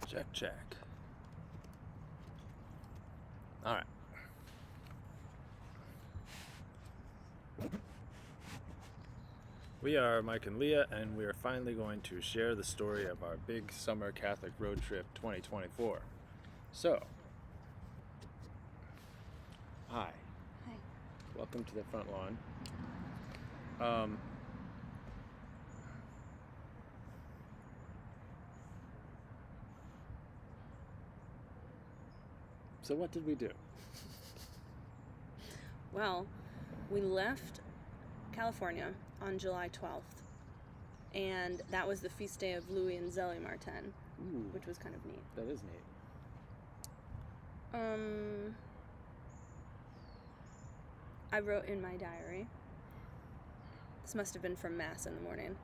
Check, check. All right. We are Mike and Leah, and we are finally going to share the story of our big summer Catholic road trip 2024. So, hi. Hi. Welcome to the front lawn. So what did we do? Well, we left California on July 12th, and that was the feast day of Louis and Zélie Martin, Ooh, which was kind of neat. that is neat. I wrote in my diary, this must have been from Mass in the morning,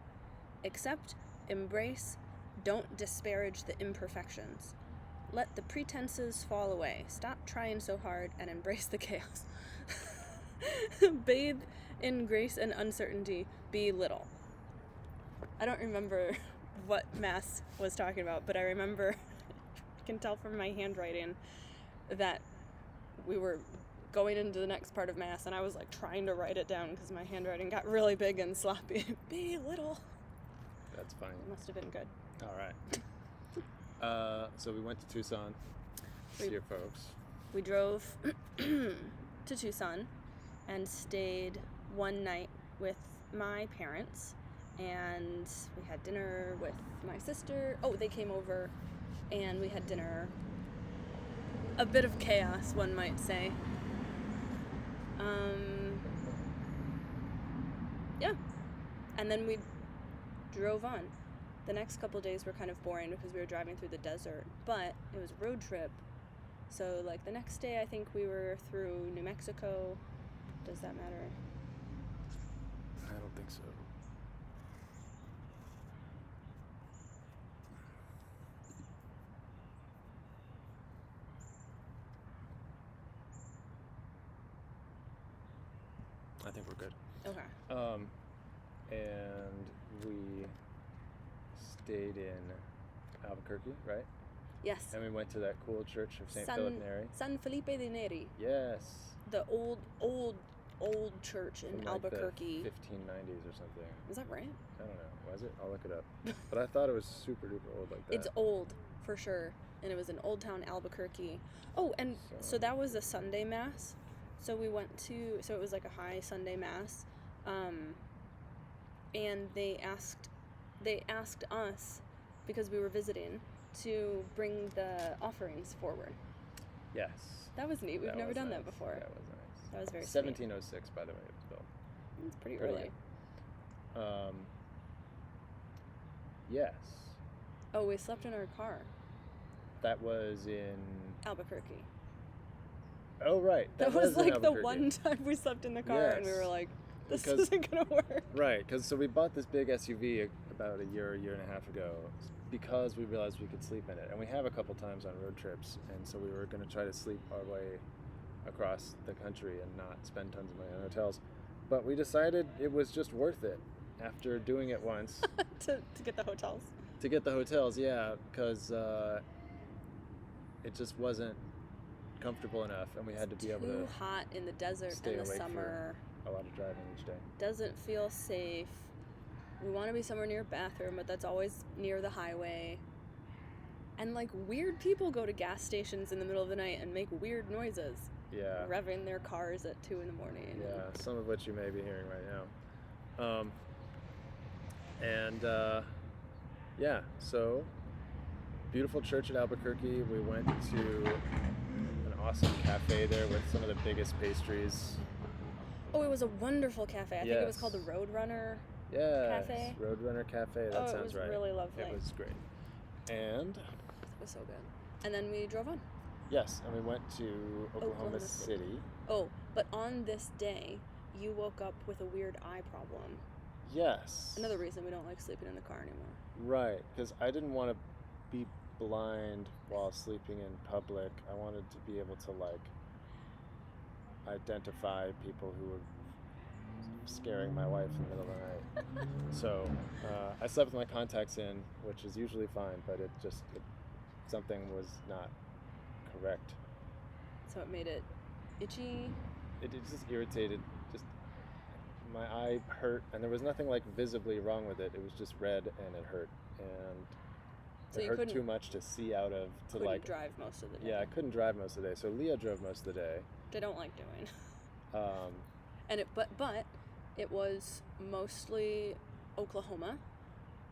accept, embrace, don't disparage the imperfections. Let the pretenses fall away. Stop trying so hard and embrace the chaos. Bathe in grace and uncertainty. Be little. I don't remember what Mass was talking about, but I remember, I can tell from my handwriting, that we were going into the next part of Mass, and I was like trying to write it down because my handwriting got really big and sloppy. Be little. That's funny. It must have been good. All right. So we went to Tucson to see your folks. We drove to Tucson and stayed one night with my parents, and we had dinner with my sister. Oh, they came over, and we had dinner. A bit of chaos, one might say. Yeah. And then we drove on. The next couple days were kind of boring because we were driving through the desert, but it was a road trip. So, like, the next day, I think we were through New Mexico. Does that matter? I don't think so. I think we're good. Okay. And we stayed in Albuquerque, right? Yes. And we went to that cool church of St. Philip Neri. San Felipe de Neri. Yes. The old church in From Albuquerque. Like the 1590s or something. Is that right? I don't know. Was it? I'll look it up. But I thought it was super duper old like that. It's old, for sure. And it was in Old Town Albuquerque. Oh, and so that was a Sunday Mass. So we went to, so it was like a high Sunday Mass. And they asked us, because we were visiting, to bring the offerings forward. Yes. That was neat. We've never done nice. that before. That was nice. That was very 1706, by the way, it was built. sweet. It's pretty early. Yes. Oh, we slept in our car. That was in Albuquerque. Oh, right. That was like the Albuquerque. one time we slept in the car and we Yes. were like, this Because- isn't going to work. Right, because so we bought this big SUV about a year and a half ago because we realized we could sleep in it. And we have a couple times on road trips, and so we were going to try to sleep our way across the country and not spend tons of money on hotels. But we decided it was just worth it after doing it once. to get the hotels. To get the hotels, yeah, because it just wasn't comfortable enough, and we had to be able Too to hot in the desert stay in the awake summer. for a lot of driving each day. Doesn't feel safe. We want to be somewhere near a bathroom, but that's always near the highway. And like weird people go to gas stations in the middle of the night and make weird noises. Yeah. Revving their cars at 2 a.m. Yeah, some of which you may be hearing right now. Yeah, so beautiful church at Albuquerque. We went to an awesome cafe there with some of the biggest pastries. Oh, it was a wonderul cafe. I think it was Yes. called the Roadrunner. Yeah, Cafe? Roadrunner Cafe. That sounds it was right. really lovely. It was great. And It was so good. And then we drove on. yes, and we went to Oklahoma City. City. Oh, but on this day, you woke up with a weird eye problem. Yes. Another reason we don't like sleeping in the car anymore. Right, because I didn't want to be blind while sleeping in public. I wanted to be able to like identify people who were scaring my wife in the middle of the night. So I slept with my contacts in, which is usually fine, but it something was not correct. So it made it itchy. It just irritated. Just my eye hurt, and there was nothing like visibly wrong with it. It was just red, and it hurt, and So it you hurt couldn't- too much to see out of. To Couldn't like drive most of the day. Yeah, I couldn't drive most of the day. So Leah drove most of the day. They don't like doing. Um, And but it was mostly Oklahoma,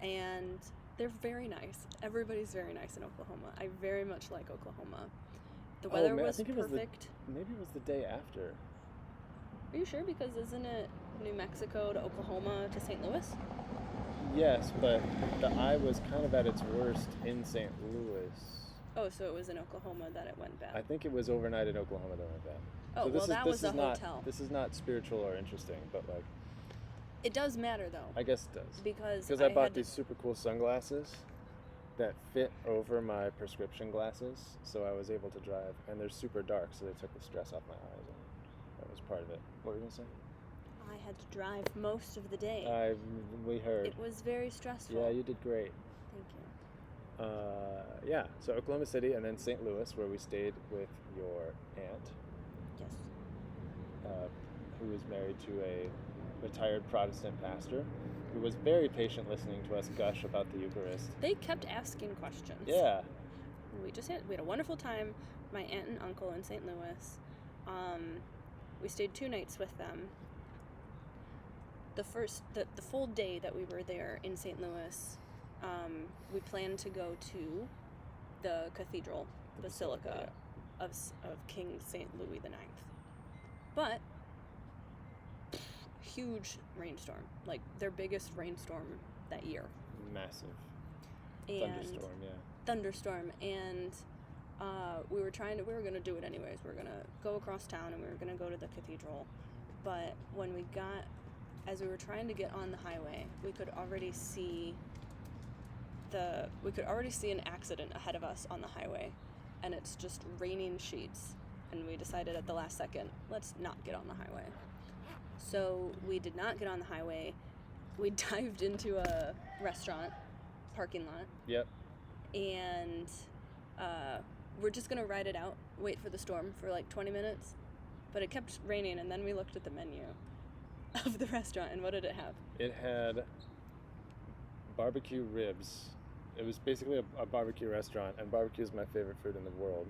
and they're very nice. Everybody's very nice in Oklahoma. I very much like Oklahoma. The weather I was think it was perfect. maybe it was the day after. Are you sure? Because isn't it New Mexico to Oklahoma to St. Louis? Yes, but the eye was kind of at its worst in St. Louis. Oh, so it was in Oklahoma that it went bad. I think it was overnight in Oklahoma that went bad. Oh, So well, that was a hotel. This is not spiritual or interesting, but like It does matter though, I guess it does. because I bought these super cool sunglasses that fit over my prescription glasses, so I was able to drive. And they're super dark, so they took the stress off my eyes. And that was part of it. What were you gonna say? I had to drive most of the day. We heard. It was very stressful. Yeah, you did great. Thank you. Yeah, so Oklahoma City and then St. Louis, where we stayed with your aunt, Yes. who is married to a retired Protestant pastor, who was very patient listening to us gush about the Eucharist. They kept asking questions. Yeah. We had a wonderful time. My aunt and uncle in St. Louis. We stayed 2 nights with them. The full day that we were there in St. Louis, we planned to go to the cathedral, The basilica of King St. Louis IX. But huge rainstorm, like their biggest rainstorm that year. Massive. And Thunderstorm, and we were going to do it anyways. We were going to go across town and we were going to go to the cathedral. But as we were trying to get on the highway, we could already see an accident ahead of us on the highway, and it's just raining sheets. And we decided at the last second, let's not get on the highway. So we did not get on the highway. We dived into a restaurant parking lot. Yep. And we're just gonna ride it out, wait for the storm for like 20 minutes. But it kept raining, and then we looked at the menu of the restaurant, and what did it have? It had barbecue ribs. It was basically a barbecue restaurant, and barbecue is my favorite food in the world.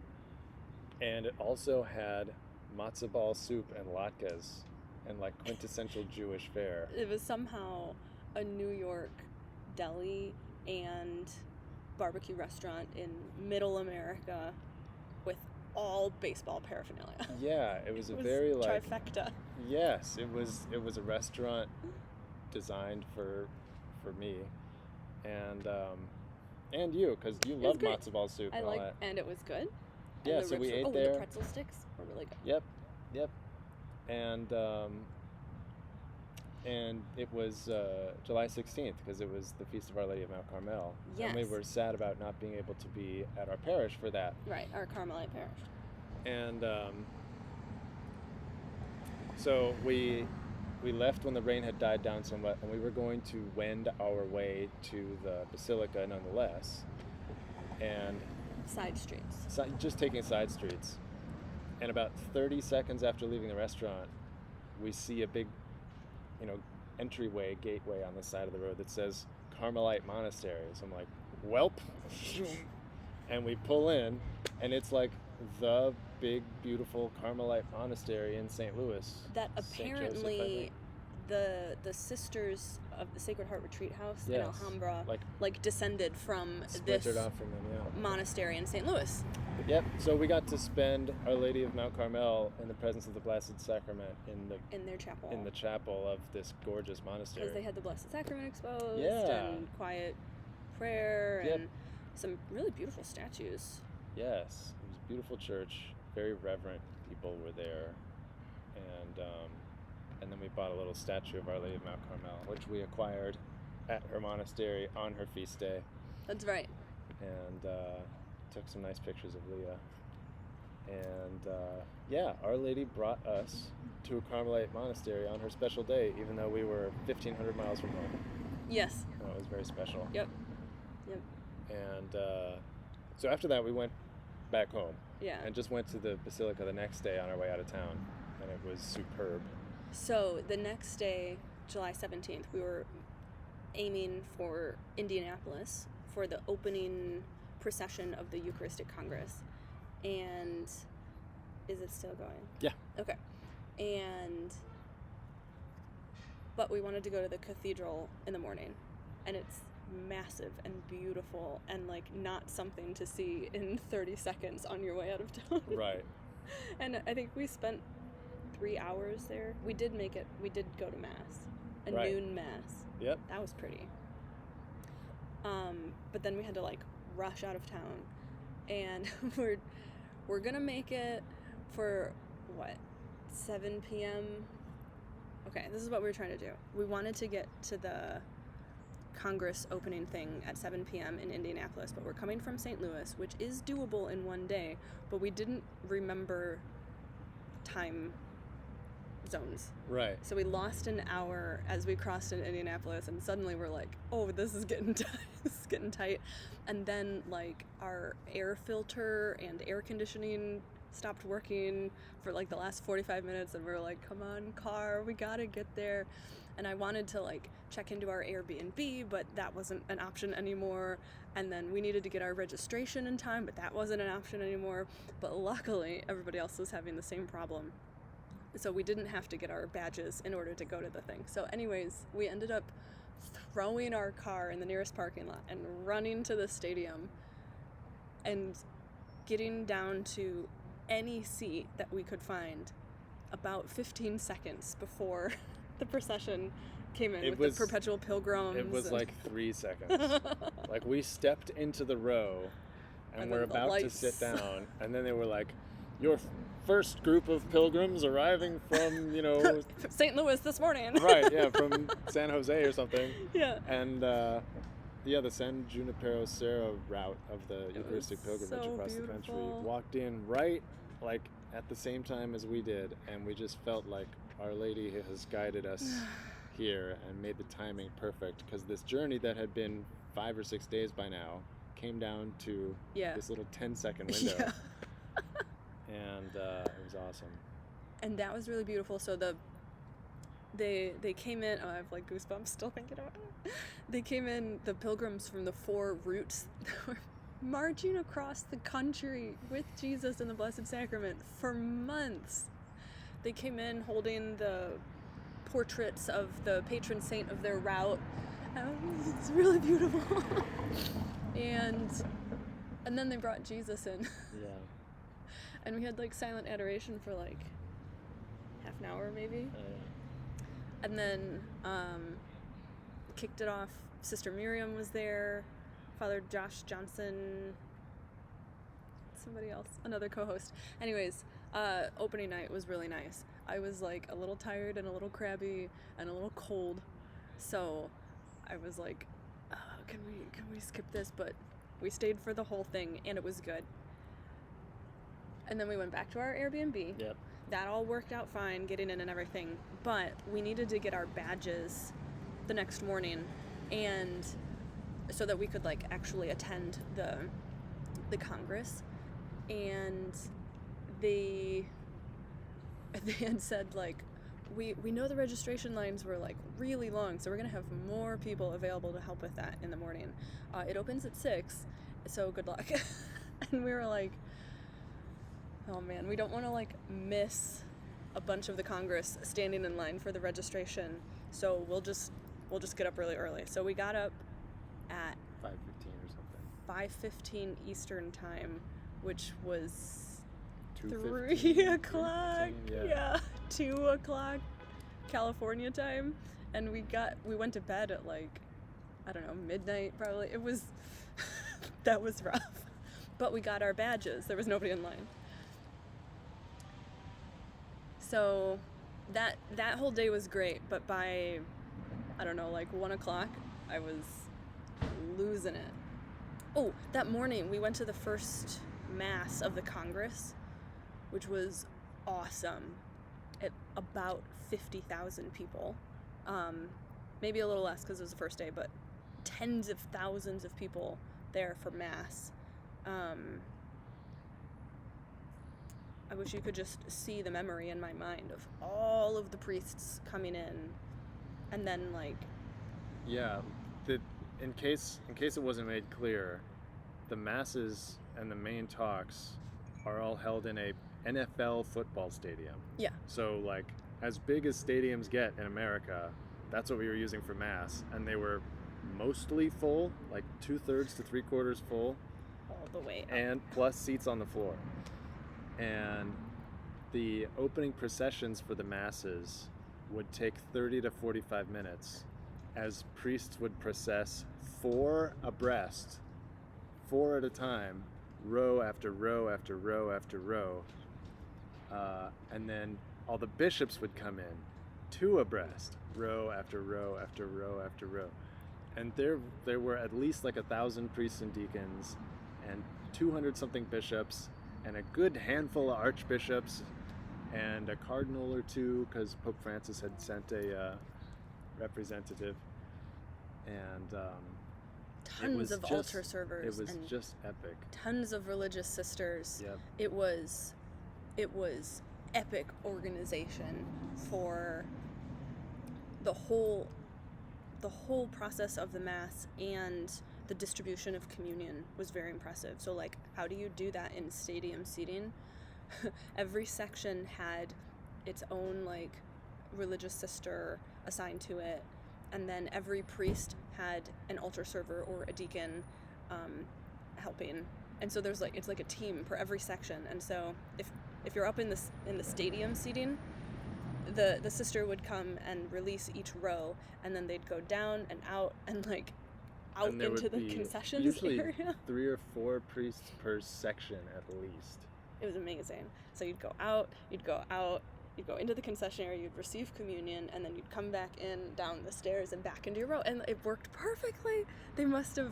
And it also had matzo ball soup and latkes and like quintessential Jewish fare. It was somehow a New York deli and barbecue restaurant in middle America with all baseball paraphernalia. Yeah, it was It a was very like trifecta. Yes, it was a restaurant designed for me, and you, because you love great. matzo ball soup and all that. And it was good. Yeah, And the so we ribs ate and there. the pretzel sticks were really good. Yep, and it was July 16th because it was the Feast of Our Lady of Mount Carmel. And we Yes. were sad about not being able to be at our parish for that. Right, our Carmelite parish. And so we left when the rain had died down somewhat, and we were going to wend our way to the basilica nonetheless, and Side streets. just taking side streets. And about 30 seconds after leaving the restaurant, we see a big, gateway on the side of the road that says Carmelite Monastery. So I'm like, welp. And we pull in, and it's like the big, beautiful Carmelite monastery in St. Louis. That St. Joseph, I apparently think. the sisters of the Sacred Heart Retreat House in Yes, Alhambra like descended from this splintered off from them, yeah. monastery in St. Louis. Yep. So we got to spend Our Lady of Mount Carmel in the presence of the Blessed Sacrament In their chapel. in the chapel of this gorgeous monastery. Because they had the Blessed Sacrament exposed Yeah. and quiet prayer Yep. and some really beautiful statues. Yes, it was a beautiful church. Very reverent people were there, and then we bought a little statue of Our Lady of Mount Carmel, which we acquired at her monastery on her feast day, That's right. and took some nice pictures of Leah. And Our Lady brought us to a Carmelite monastery on her special day, even though we were 1,500 miles from home. Yes. And it was very special. Yep. And So after that, we went back home. Yeah. And just went to the Basilica the next day on our way out of town, and it was superb. So the next day, July 17th, we were aiming for Indianapolis for the opening procession of the Eucharistic Congress. And is it still going? Yeah. Okay. But we wanted to go to the cathedral in the morning, and it's massive and beautiful and like not something to see in 30 seconds on your way out of town. Right. And I think we spent 3 hours there. We did go to mass, a Right. noon mass. Yep. That was pretty. But then we had to like rush out of town, and we're gonna make it for what, 7 p.m. Okay, this is what we were trying to do. We wanted to get to the Congress opening thing at 7 p.m. in Indianapolis, but we're coming from St. Louis, which is doable in one day, but we didn't remember time zones. Right. So we lost an hour as we crossed in Indianapolis, and suddenly we're like, oh, this is getting tight. This is getting tight. And then like our air filter and air conditioning stopped working for like the last 45 minutes, and we were like, come on, car, we gotta get there. And I wanted to like check into our Airbnb, but that wasn't an option anymore. And then we needed to get our registration in time, but that wasn't an option anymore. But luckily, everybody else was having the same problem. So we didn't have to get our badges in order to go to the thing. So anyways, we ended up throwing our car in the nearest parking lot and running to the stadium and getting down to any seat that we could find about 15 seconds before the procession came in with the perpetual pilgrims. It was like 3 seconds. Like we stepped into the row and we're about to sit down, and then they were like, your first group of pilgrims arriving from, St. Louis this morning. Right, yeah, from San Jose or something. Yeah. And the San Junipero Serra route of the Eucharistic pilgrimage so across beautiful. the country walked in right like at the same time as we did, and we just felt like Our Lady has guided us here and made the timing perfect, because this journey that had been 5 or 6 days by now came down to this little 10-second window. Yeah. And it was awesome. And that was really beautiful. So they came in. Oh, I have like goosebumps still thinking about it. They came in, the pilgrims from the 4 routes that were marching across the country with Jesus in the Blessed Sacrament for months. They came in holding the portraits of the patron saint of their route. It's really beautiful. and then they brought Jesus in. Yeah. And we had like silent adoration for like half an hour maybe. And then kicked it off. Sister Miriam was there, Father Josh Johnson, somebody else, another co-host. Anyways, opening night was really nice. I was like a little tired and a little crabby and a little cold, so I was like, can we skip this? But we stayed for the whole thing, and it was good. And then we went back to our Airbnb. Yep. That all worked out fine, getting in and everything. But we needed to get our badges the next morning, and so that we could like actually attend the Congress. And they had said like, we know the registration lines were like really long, so we're gonna have more people available to help with that in the morning. It opens at 6, so good luck. And we were like, oh man, we don't want to like miss a bunch of the Congress standing in line for the registration, so we'll just get up really early. So we got up at 5:15 or something. 5:15 Eastern time, which was 2:15, 3 o'clock. 3:15, Yeah, 2 o'clock California time, and we went to bed at like, I don't know, midnight probably. It was that was rough, but we got our badges. There was nobody in line. So that whole day was great, but by, I don't know, like 1 o'clock, I was losing it. Oh, that morning we went to the first mass of the Congress, which was awesome. At about 50,000 people. Maybe a little less because it was the first day, but tens of thousands of people there for mass. I wish you could just see the memory in my mind of all of the priests coming in, and then like. Yeah, in case it wasn't made clear, the masses and the main talks are all held in a NFL football stadium. Yeah. So like as big as stadiums get in America, that's what we were using for mass, and they were mostly full, like 2/3 to 3/4 full, All the way up. and plus seats on the floor. And the opening processions for the masses would take 30 to 45 minutes, as priests would process 4 abreast, 4 at a time, row after row after row after row, and then all the bishops would come in 2 abreast, row after row after row after row, and there were at least like 1,000 priests and deacons and 200 something bishops and a good handful of archbishops and a cardinal or two, because Pope Francis had sent a representative, and Tons of altar servers. It was and just epic. tons of religious sisters. Yep. It was epic organization for the whole process of the Mass, and the distribution of communion was very impressive. So like, how do you do that in stadium seating? Every section had its own like religious sister assigned to it, and then every priest had an altar server or a deacon helping. And so there's like, it's like a team for every section. And so if you're up in the stadium seating, the sister would come and release each row, and then they'd go down and out and like out And there into would the be concessions usually area. 3 or 4 priests per section at least. It was amazing. So you'd go out, you'd go into the concession area, you'd receive communion, and then you'd come back in, down the stairs, and back into your row. And it worked perfectly. They must have,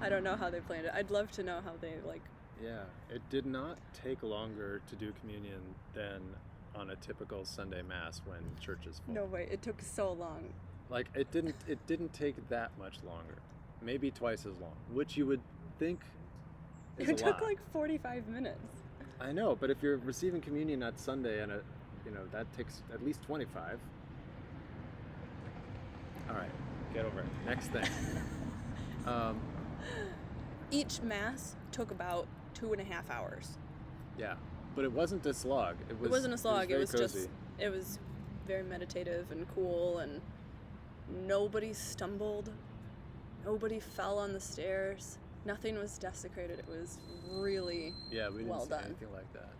I don't know how they planned it. I'd love to know how they like. Yeah, it did not take longer to do communion than on a typical Sunday Mass when church is full. No way, it took so long. Like it didn't take that much longer. Maybe twice as long, which you would think is It a took lot. like 45 minutes. I know, but if you're receiving communion on Sunday and that takes at least 25. All right, get over it. Next thing. Each Mass took about 2.5 hours. Yeah, but it wasn't a slog. It Wasn't a slog. It was very just, cozy. it was very meditative and cool, and nobody stumbled. Nobody fell on the stairs. Nothing was desecrated. It was really Yeah, we didn't well see done. anything like that.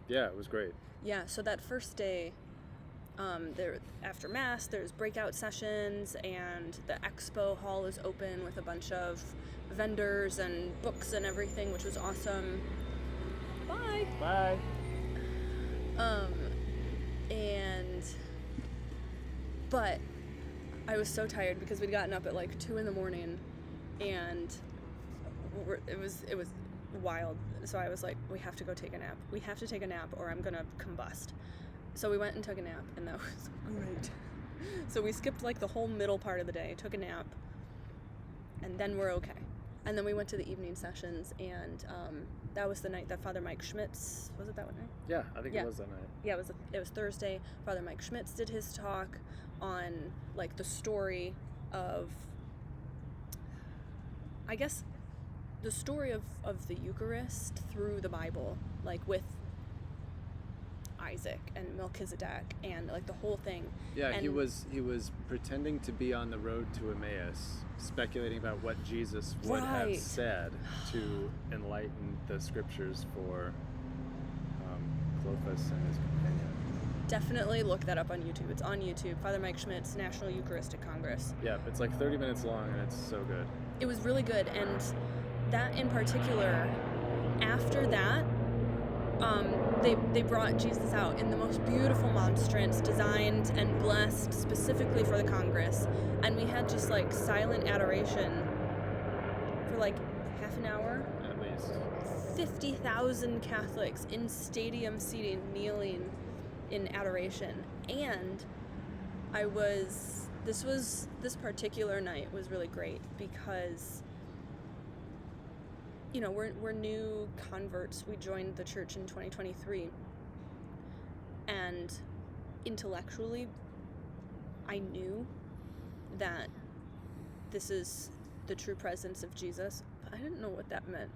Yeah, it was great. Yeah, so that first day, there after Mass, there's breakout sessions, and the expo hall is open with a bunch of vendors and books and everything, which was awesome. Bye. Bye. But I was so tired because we'd gotten up at like 2 a.m, and it was wild. So I was like, we have to go take a nap. We have to take a nap or I'm gonna combust. So we went and took a nap, and that was great. So we skipped like the whole middle part of the day, took a nap, and then we're okay. And then we went to the evening sessions, and that was the night that Father Mike Schmitz, was it that one night? Yeah, I think Yeah. it was that night. Yeah, it was Thursday. Father Mike Schmitz did his talk on like the story of, I guess, the story of the Eucharist through the Bible, like with Isaac and Melchizedek and like the whole thing. Yeah, and he was pretending to be on the road to Emmaus, speculating about what Jesus would have Right. said to enlighten the scriptures for Clopas and his companion. Definitely look that up on YouTube. It's on YouTube. Father Mike Schmitz, National Eucharistic Congress. Yeah, it's like 30 minutes long and it's so good. It was really good, and that in particular, after that, they brought Jesus out in the most beautiful monstrance, designed and blessed specifically for the Congress, and we had just like silent adoration for like half an hour. At least. 50,000 Catholics in stadium seating, kneeling in adoration, and I was this particular night was really great because, you know, we're new converts. We joined the church in 2023, and intellectually, I knew that this is the true presence of Jesus. But I didn't know what that meant.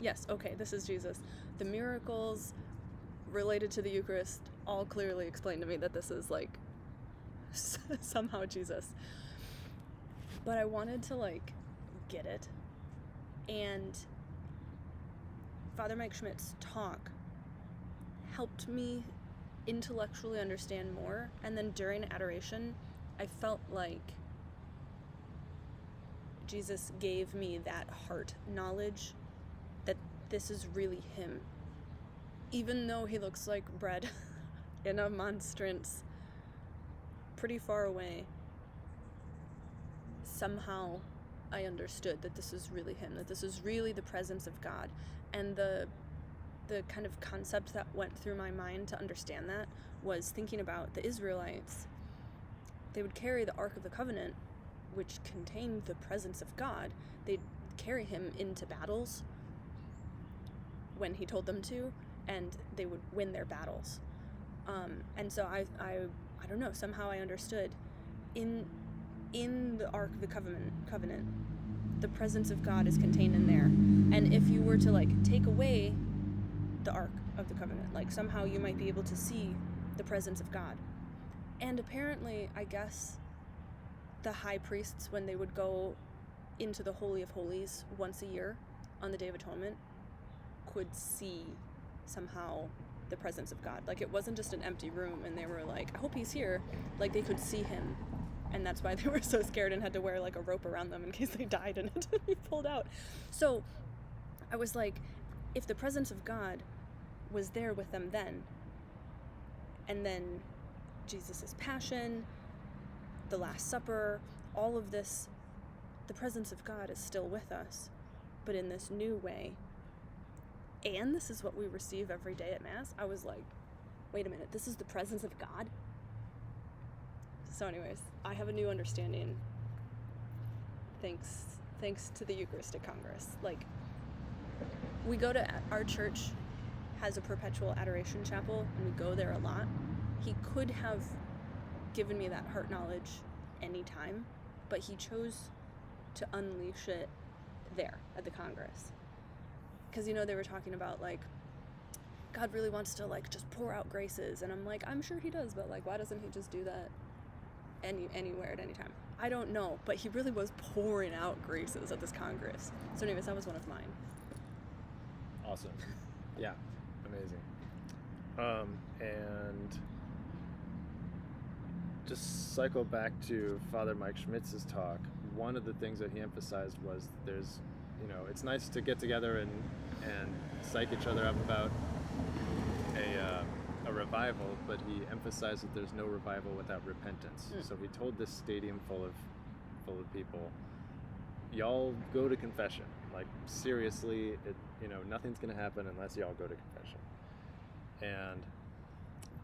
Yes, okay, this is Jesus. The miracles related to the Eucharist all clearly explain to me that this is, like, somehow Jesus. But I wanted to, like, get it. And Father Mike Schmidt's talk helped me intellectually understand more. And then during adoration, I felt like Jesus gave me that heart knowledge that this is really him. Even though he looks like bread in a monstrance pretty far away, somehow I understood that this is really him, that this is really the presence of God. And the kind of concept that went through my mind to understand that was thinking about the Israelites. They would carry the Ark of the Covenant, which contained the presence of God. They'd carry him into battles when he told them to, and they would win their battles. And so I don't know, somehow I understood in the Ark of the Covenant, the presence of God is contained in there. And if you were to, like, take away the Ark of the Covenant, like, somehow you might be able to see the presence of God. And apparently, I guess, the high priests, when they would go into the Holy of Holies once a year on the Day of Atonement, could see somehow the presence of God. Like, it wasn't just an empty room and they were like, I hope he's here. Like, they could see him. And that's why they were so scared and had to wear, like, a rope around them in case they died and had to be pulled out. So I was like, if the presence of God was there with them then, and then Jesus' passion, the Last Supper, all of this, the presence of God is still with us, but in this new way. And this is what we receive every day at Mass. I was like, wait a minute, this is the presence of God? So anyways, I have a new understanding thanks to the Eucharistic Congress. Like, we go to, our church has a perpetual adoration chapel, and we go there a lot. He could have given me that heart knowledge anytime, but he chose to unleash it there at the Congress. Because, you know, they were talking about, like, God really wants to, like, just pour out graces, and I'm like, I'm sure he does, but, like, why doesn't he just do that anywhere at any time? I don't know, but he really was pouring out graces at this Congress. So anyways, that was one of mine. Awesome. Yeah, amazing. And just cycle back to Father Mike Schmidt's talk. One of the things that he emphasized was there's, you know, it's nice to get together and psych each other up about a revival, but he emphasized that there's no revival without repentance. So he told this stadium full of people, y'all go to confession. Like, seriously, nothing's gonna happen unless y'all go to confession.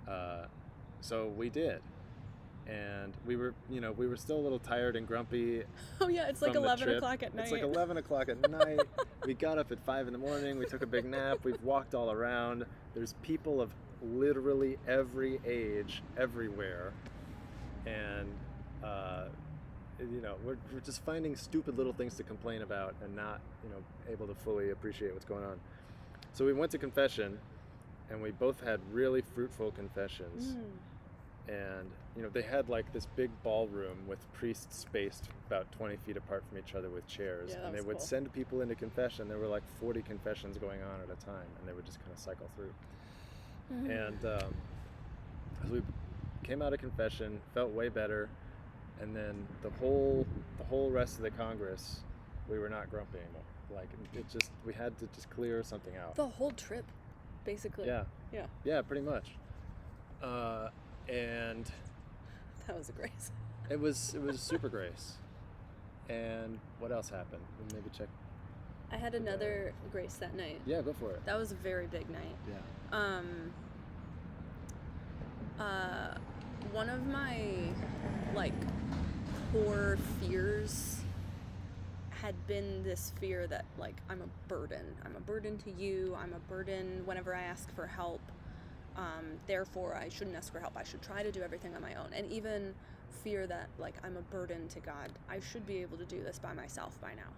And so we did. And we were still a little tired and grumpy. Oh yeah, it's like 11 o'clock at night. It's like 11 o'clock at night. We got up at 5 in the morning. We took a big nap. We've walked all around. There's people of literally every age everywhere. And, we're just finding stupid little things to complain about and not, able to fully appreciate what's going on. So we went to confession, and we both had really fruitful confessions. And, they had, like, this big ballroom with priests spaced about 20 feet apart from each other with chairs. Yeah, and they would send people into confession. There were, like, 40 confessions going on at a time, and they would just kind of cycle through. And as we came out of confession, felt way better. And then the whole rest of the Congress, we were not grumpy anymore. Like, we had to just clear something out. The whole trip, basically. Yeah, pretty much. And that was a grace. It was super grace. And what else happened? We'll maybe check. I had another grace that night. Yeah, go for it. That was a very big night. Yeah. One of my, like, core fears had been this fear that, like, I'm a burden. I'm a burden to you. I'm a burden whenever I ask for help. Therefore, I shouldn't ask for help. I should try to do everything on my own. And even fear that, like, I'm a burden to God. I should be able to do this by myself by now.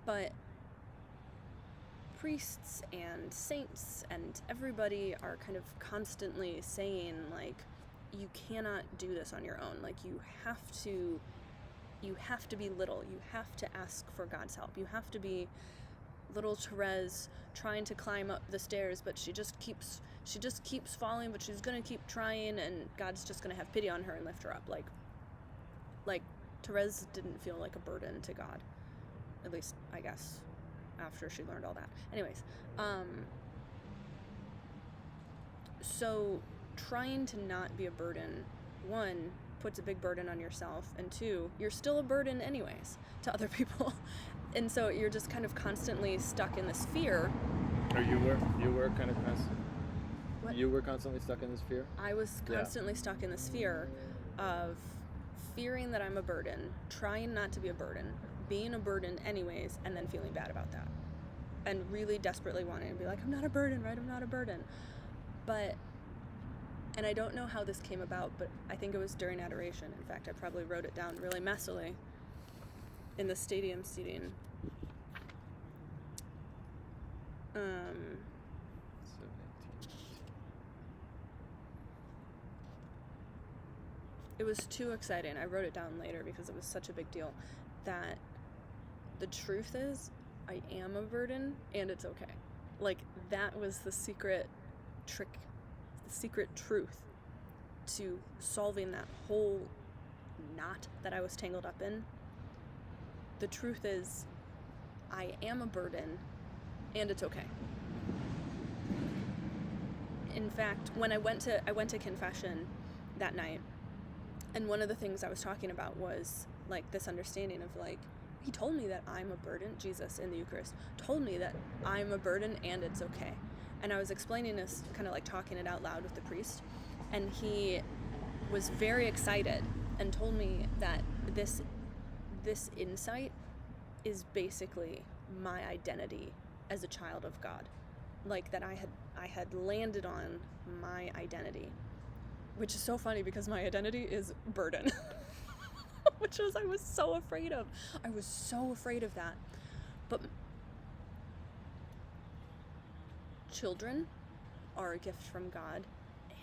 But priests and saints and everybody are kind of constantly saying, like, you cannot do this on your own. Like, you have to be little. You have to ask for God's help. You have to be little Therese trying to climb up the stairs, but she just keeps falling, but she's gonna keep trying, and God's just gonna have pity on her and lift her up. Like Therese didn't feel like a burden to God, at least I guess after she learned all that. Anyways, so trying to not be a burden, one, puts a big burden on yourself, and two, you're still a burden anyways to other people. And so you're just kind of constantly stuck in this fear. Or you were kind of What? You were constantly stuck in this fear? I was constantly stuck in this fear of fearing that I'm a burden, trying not to be a burden, being a burden anyways, and then feeling bad about that. And really desperately wanting to be like, I'm not a burden, right? I'm not a burden. And I don't know how this came about, but I think it was during adoration. In fact, I probably wrote it down really messily in the stadium seating. It was too exciting. I wrote it down later because it was such a big deal. That the truth is, I am a burden, and it's okay. Like, that was the secret trick, the secret truth to solving that whole knot that I was tangled up in. The truth is, I am a burden, and it's okay. In fact, when I went to confession that night, and one of the things I was talking about was, like, this understanding of, like, he told me that I'm a burden, Jesus in the Eucharist told me that I'm a burden and it's okay. And I was explaining this, kind of like talking it out loud with the priest, and he was very excited and told me that this insight is basically my identity as a child of God. Like, that I had landed on my identity, which is so funny because my identity is burden. Which I was so afraid of. I was so afraid of that. But children are a gift from God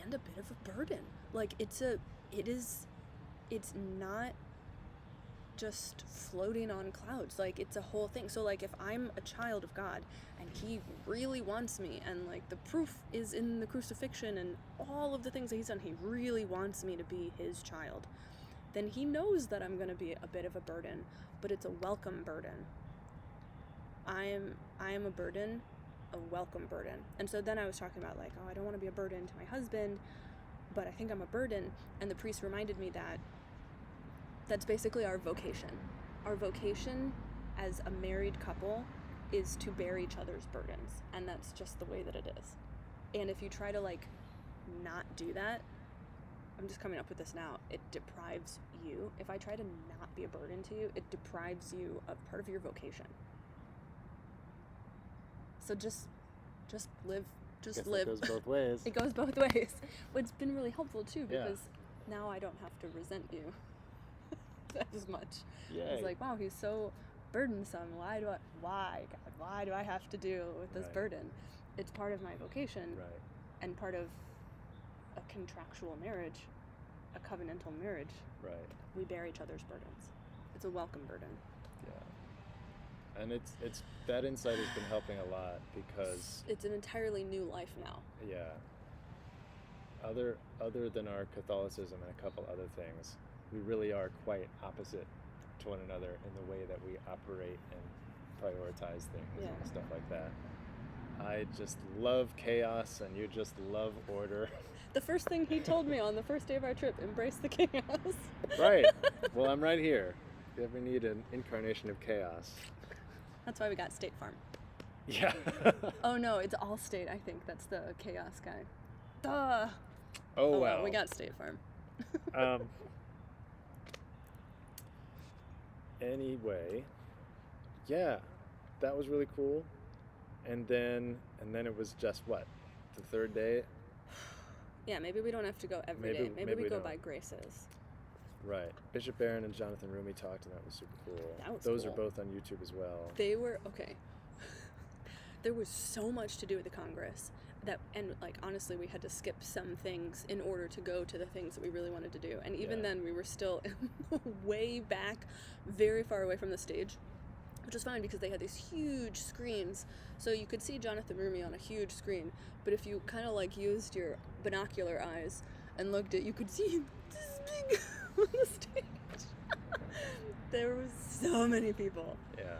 and a bit of a burden. Like, it's not just floating on clouds. Like, it's a whole thing. So, like, if I'm a child of God and he really wants me, and, like, the proof is in the crucifixion and all of the things that he's done, he really wants me to be his child, then he knows that I'm going to be a bit of a burden, but it's a welcome burden. I am a burden, a welcome burden. And so then I was talking about, like, I don't want to be a burden to my husband, but I think I'm a burden. And the priest reminded me that that's basically our vocation. Our vocation as a married couple is to bear each other's burdens. And that's just the way that it is. And if you try to, like, not do that, I'm just coming up with this now, it deprives you. If I try to not be a burden to you, it deprives you of part of your vocation. So just live. Just live. It goes both ways. It goes both ways. Well, it's been really helpful too, because now I don't have to resent you as much. Yay. It's like, wow, he's so burdensome. Why do I have to deal with this burden? It's part of my vocation, and part of a contractual marriage, a covenantal marriage. Right. We bear each other's burdens. It's a welcome burden. Yeah. And it's that insight has been helping a lot, because it's an entirely new life now. Yeah. Other than our Catholicism and a couple other things, we really are quite opposite to one another in the way that we operate and prioritize things and stuff like that. I just love chaos, and you just love order. The first thing he told me on the first day of our trip, embrace the chaos. Right. Well, I'm right here. If you ever need an incarnation of chaos. That's why we got State Farm. Yeah. Oh no, it's Allstate, I think. That's the chaos guy. Duh. Oh well. We got State Farm. Anyway, yeah, that was really cool. And then it was just what? The third day? Yeah, maybe we don't have to go every day. Maybe we go by graces. Right. Bishop Barron and Jonathan Rumi talked, and that was super cool. That was Those cool. are both on YouTube as well. They were, okay. There was so much to do at the Congress and like honestly we had to skip some things in order to go to the things that we really wanted to do. And even then we were still way back, very far away from the stage, which was fine because they had these huge screens. So you could see Jonathan Rumi on a huge screen, but if you kind of like used your binocular eyes and looked at, you could see him this big on the stage. There were so many people. Yeah.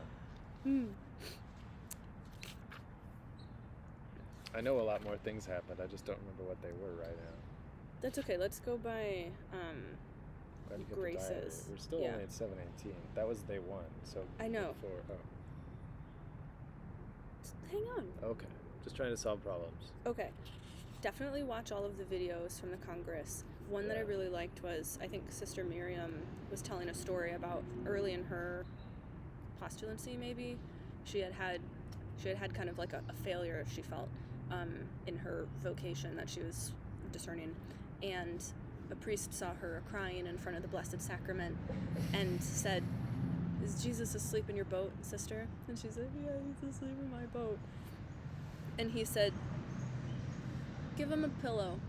I know a lot more things happened. I just don't remember what they were right now. That's okay. Let's go by graces. We're still only at 7:18. That was day one. So I know. Hang on. Okay. Just trying to solve problems. Okay. Definitely watch all of the videos from the Congress. One that I really liked was, I think Sister Miriam was telling a story about early in her postulancy, maybe. She had kind of like a failure, she felt, in her vocation that she was discerning. And a priest saw her crying in front of the Blessed Sacrament and said, "Is Jesus asleep in your boat, sister?" And she said, "Yeah, he's asleep in my boat." And he said, "Give him a pillow."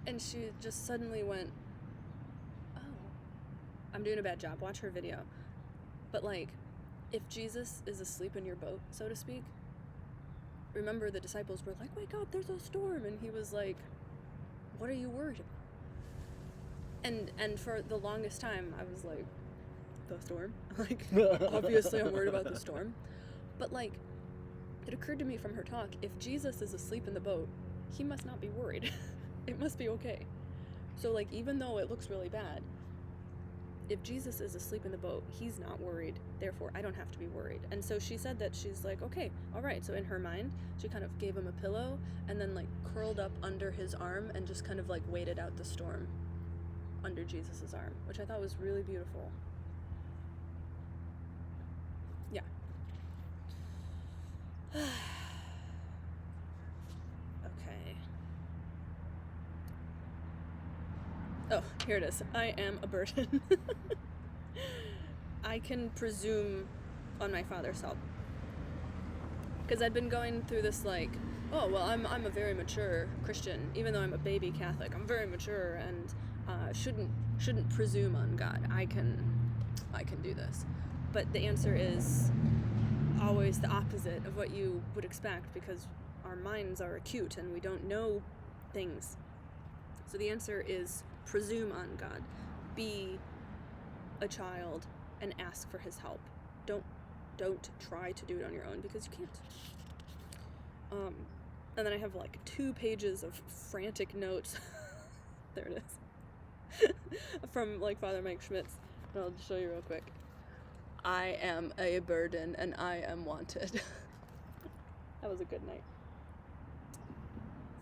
And she just suddenly went, "Oh, I'm doing a bad job. Watch her video." But like, if Jesus is asleep in your boat, so to speak, remember the disciples were like, "Wake up, there's a storm." And he was like, "What are you worried about?" And for the longest time, I was like, the storm? Like, obviously I'm worried about the storm. But like, it occurred to me from her talk, if Jesus is asleep in the boat, he must not be worried. It must be okay. So like, even though it looks really bad, if Jesus is asleep in the boat, he's not worried, therefore I don't have to be worried. And so she said that she's like, okay, all right. So in her mind, she kind of gave him a pillow and then like curled up under his arm and just kind of like waited out the storm under Jesus's arm, which I thought was really beautiful. Yeah. Okay. Oh, here it is. I am a burden. I can presume on my father's help. Because I'd been going through this like, oh, well, I'm a very mature Christian, even though I'm a baby Catholic. I'm very mature and shouldn't presume on God. I can do this. But the answer is always the opposite of what you would expect, because our minds are acute and we don't know things. So the answer is presume on God. Be a child and ask for his help. Don't try to do it on your own, because you can't. And then I have like 2 pages of frantic notes. There it is. From like Father Mike Schmitz. And I'll just show you real quick. I am a burden and I am wanted. That was a good night.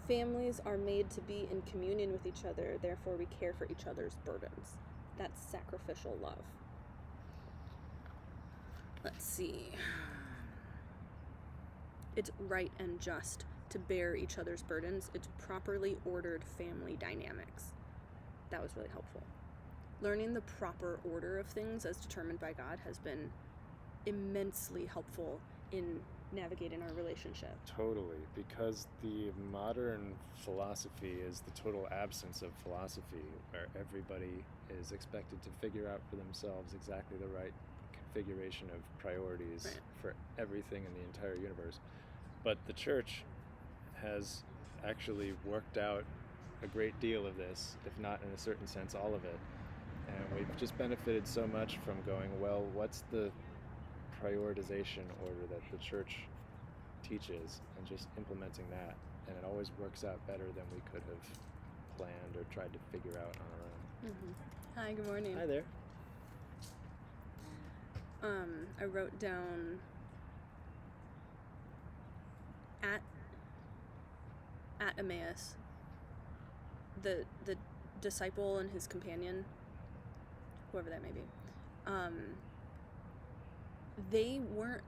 Families are made to be in communion with each other, therefore we care for each other's burdens. That's sacrificial love. Let's see. It's right and just to bear each other's burdens. It's properly ordered family dynamics. That was really helpful. Learning the proper order of things as determined by God has been immensely helpful in navigating our relationship. Totally, because the modern philosophy is the total absence of philosophy, where everybody is expected to figure out for themselves exactly the right configuration of priorities for everything in the entire universe. But the church has actually worked out a great deal of this, if not in a certain sense all of it. And we've just benefited so much from going, well, what's the prioritization order that the church teaches, and just implementing that. And it always works out better than we could have planned or tried to figure out on our own. Mm-hmm. Hi, good morning. Hi there. I wrote down at Emmaus, the disciple and his companion, whoever that may be, they weren't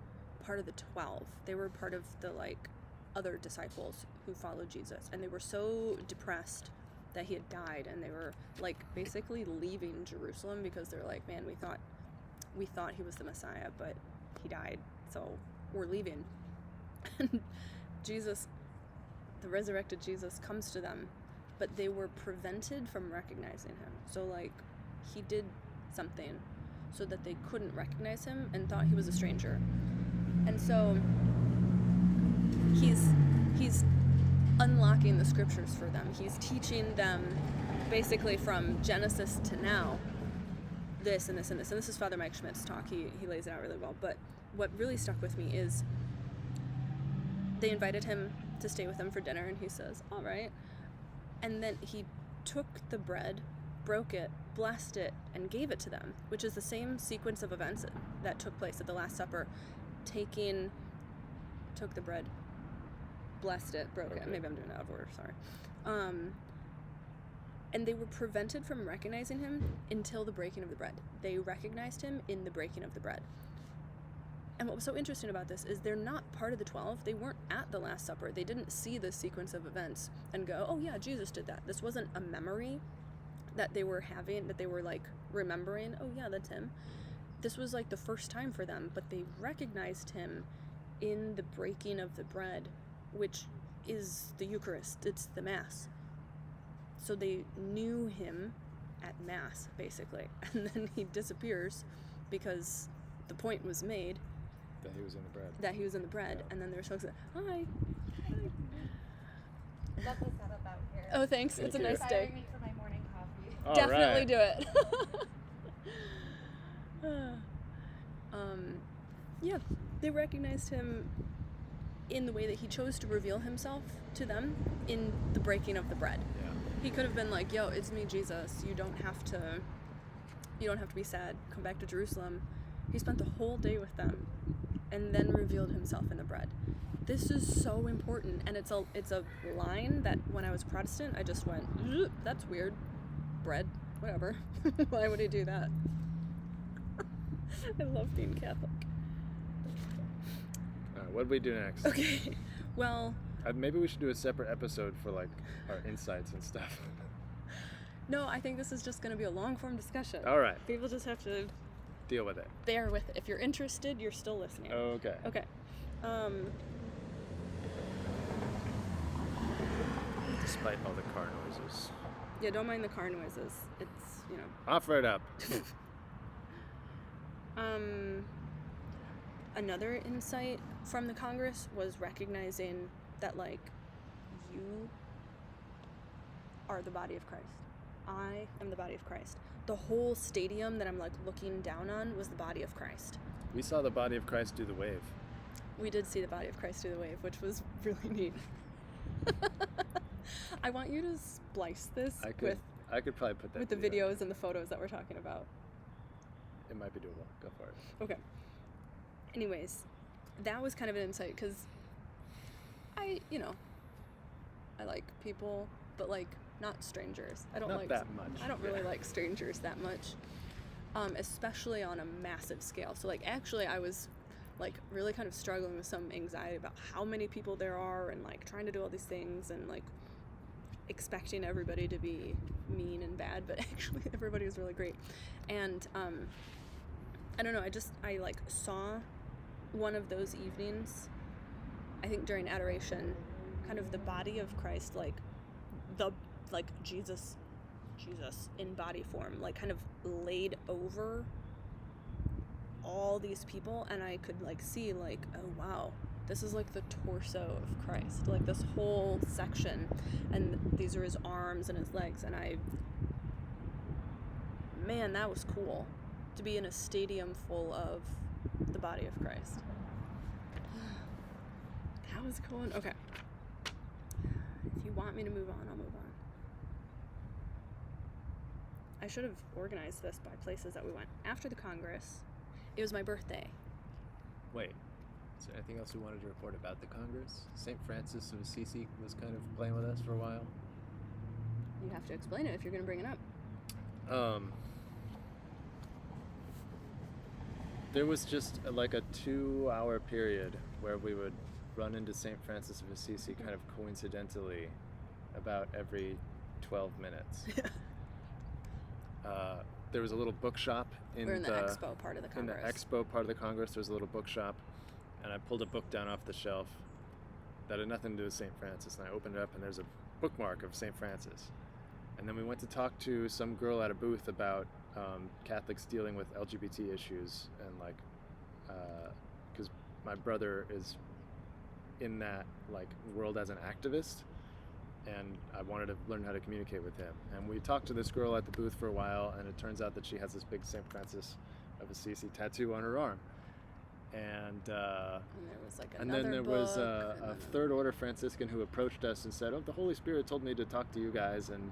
part of the 12. They were part of the like other disciples who followed Jesus, and they were so depressed that he had died, and they were like basically leaving Jerusalem because they're like, man, we thought he was the Messiah, but he died, so we're leaving. And Jesus, the resurrected Jesus, comes to them, but they were prevented from recognizing him. So like he did something so that they couldn't recognize him and thought he was a stranger. And so he's unlocking the scriptures for them. He's teaching them basically from Genesis to now, this and this and this. And this is Father Mike Schmidt's talk. He lays it out really well. But what really stuck with me is they invited him to stay with them for dinner, and he says, all right. And then he took the bread, broke it, blessed it, and gave it to them, which is the same sequence of events that took place at the Last Supper. Took the bread, blessed it, broke it. Maybe I'm doing it out of order, sorry. And they were prevented from recognizing him until the breaking of the bread. They recognized him in the breaking of the bread. And what was so interesting about this is they're not part of the 12. They weren't at the Last Supper. They didn't see the sequence of events and go, oh yeah, Jesus did that. This wasn't a memory that they were having, that they were like remembering, oh yeah, that's him. This was like the first time for them, but they recognized him in the breaking of the bread, which is the Eucharist. It's the Mass. So they knew him at Mass, basically. And then he disappears because the point was made that he was in the bread. Yeah. And then they were so excited. Hi. Love the setup out here. Oh, thanks. It's a nice day. Inspiring me for my morning coffee. All Definitely right. do it. Yeah, they recognized him in the way that he chose to reveal himself to them in the breaking of the bread. Yeah. He could have been like, yo, it's me, Jesus. You don't have to be sad. Come back to Jerusalem. He spent the whole day with them and then revealed himself in the bread. This is so important, and it's a line that when I was Protestant, I just went, that's weird. Bread, whatever. Why would he do that? I love being Catholic. What do we do next? Okay, well... maybe we should do a separate episode for like our insights and stuff. No, I think this is just going to be a long-form discussion. All right. People just have to Deal with it. bear with it. If you're interested, you're still listening. Okay. Okay. Despite all the car noises. Yeah, don't mind the car noises. It's, Off right up. Another insight from the Congress was recognizing that, like, you are the body of Christ. I am the body of Christ. The whole stadium that I'm, like, looking down on was the body of Christ. We saw the body of Christ do the wave. We did see the body of Christ do the wave, which was really neat. I want you to splice this I could probably put that with the video. videos and the photos that we're talking about. It might be doable. Go for it. Okay. Anyways, that was kind of an insight because I like people, but like not strangers. I don't Not like that much. I don't really like strangers that much, especially on a massive scale. So like actually, I was like really kind of struggling with some anxiety about how many people there are and like trying to do all these things and like expecting everybody to be mean and bad, but actually everybody was really great. And I don't know, I like saw one of those evenings, I think during adoration, kind of the body of Christ, like Jesus in body form, like kind of laid over all these people, and I could like see like, oh wow, this is like the torso of Christ, like this whole section, and these are his arms and his legs, and man, that was cool to be in a stadium full of the body of Christ. That was cool. Okay. If you want me to move on, I'll move on. I should have organized this by places that we went. After the Congress, it was my birthday. Wait. Is there anything else we wanted to report about the Congress? St. Francis of Assisi was kind of playing with us for a while. You have to explain it if you're going to bring it up. There was just like a 2-hour period where we would run into St. Francis of Assisi kind of coincidentally about every 12 minutes. There was a little bookshop We're in the expo part of the Congress. In the expo part of the Congress, there was a little bookshop, and I pulled a book down off the shelf that had nothing to do with St. Francis, and I opened it up, and there's a bookmark of St. Francis. And then we went to talk to some girl at a booth about Catholics dealing with LGBT issues, and like, because my brother is in that like world as an activist, and I wanted to learn how to communicate with him. And we talked to this girl at the booth for a while, and it turns out that she has this big St. Francis of Assisi tattoo on her arm. And there was like and then there was a book, third order Franciscan who approached us and said, "Oh, the Holy Spirit told me to talk to you guys, and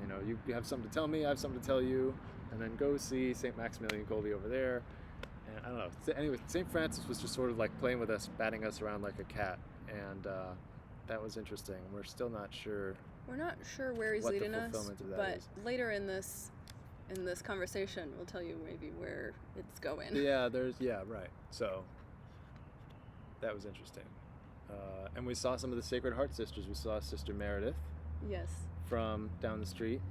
you know, you have something to tell me, I have something to tell you, and then go see St. Maximilian Kolbe over there." And I don't know. Anyway, St. Francis was just sort of like playing with us, batting us around like a cat, and that was interesting. We're still not sure. We're not sure where he's what the leading us, fulfillment of that but is. later in this conversation, we'll tell you maybe where it's going. Yeah, right. So that was interesting. And we saw some of the Sacred Heart sisters. We saw Sister Meredith Yes. from down the street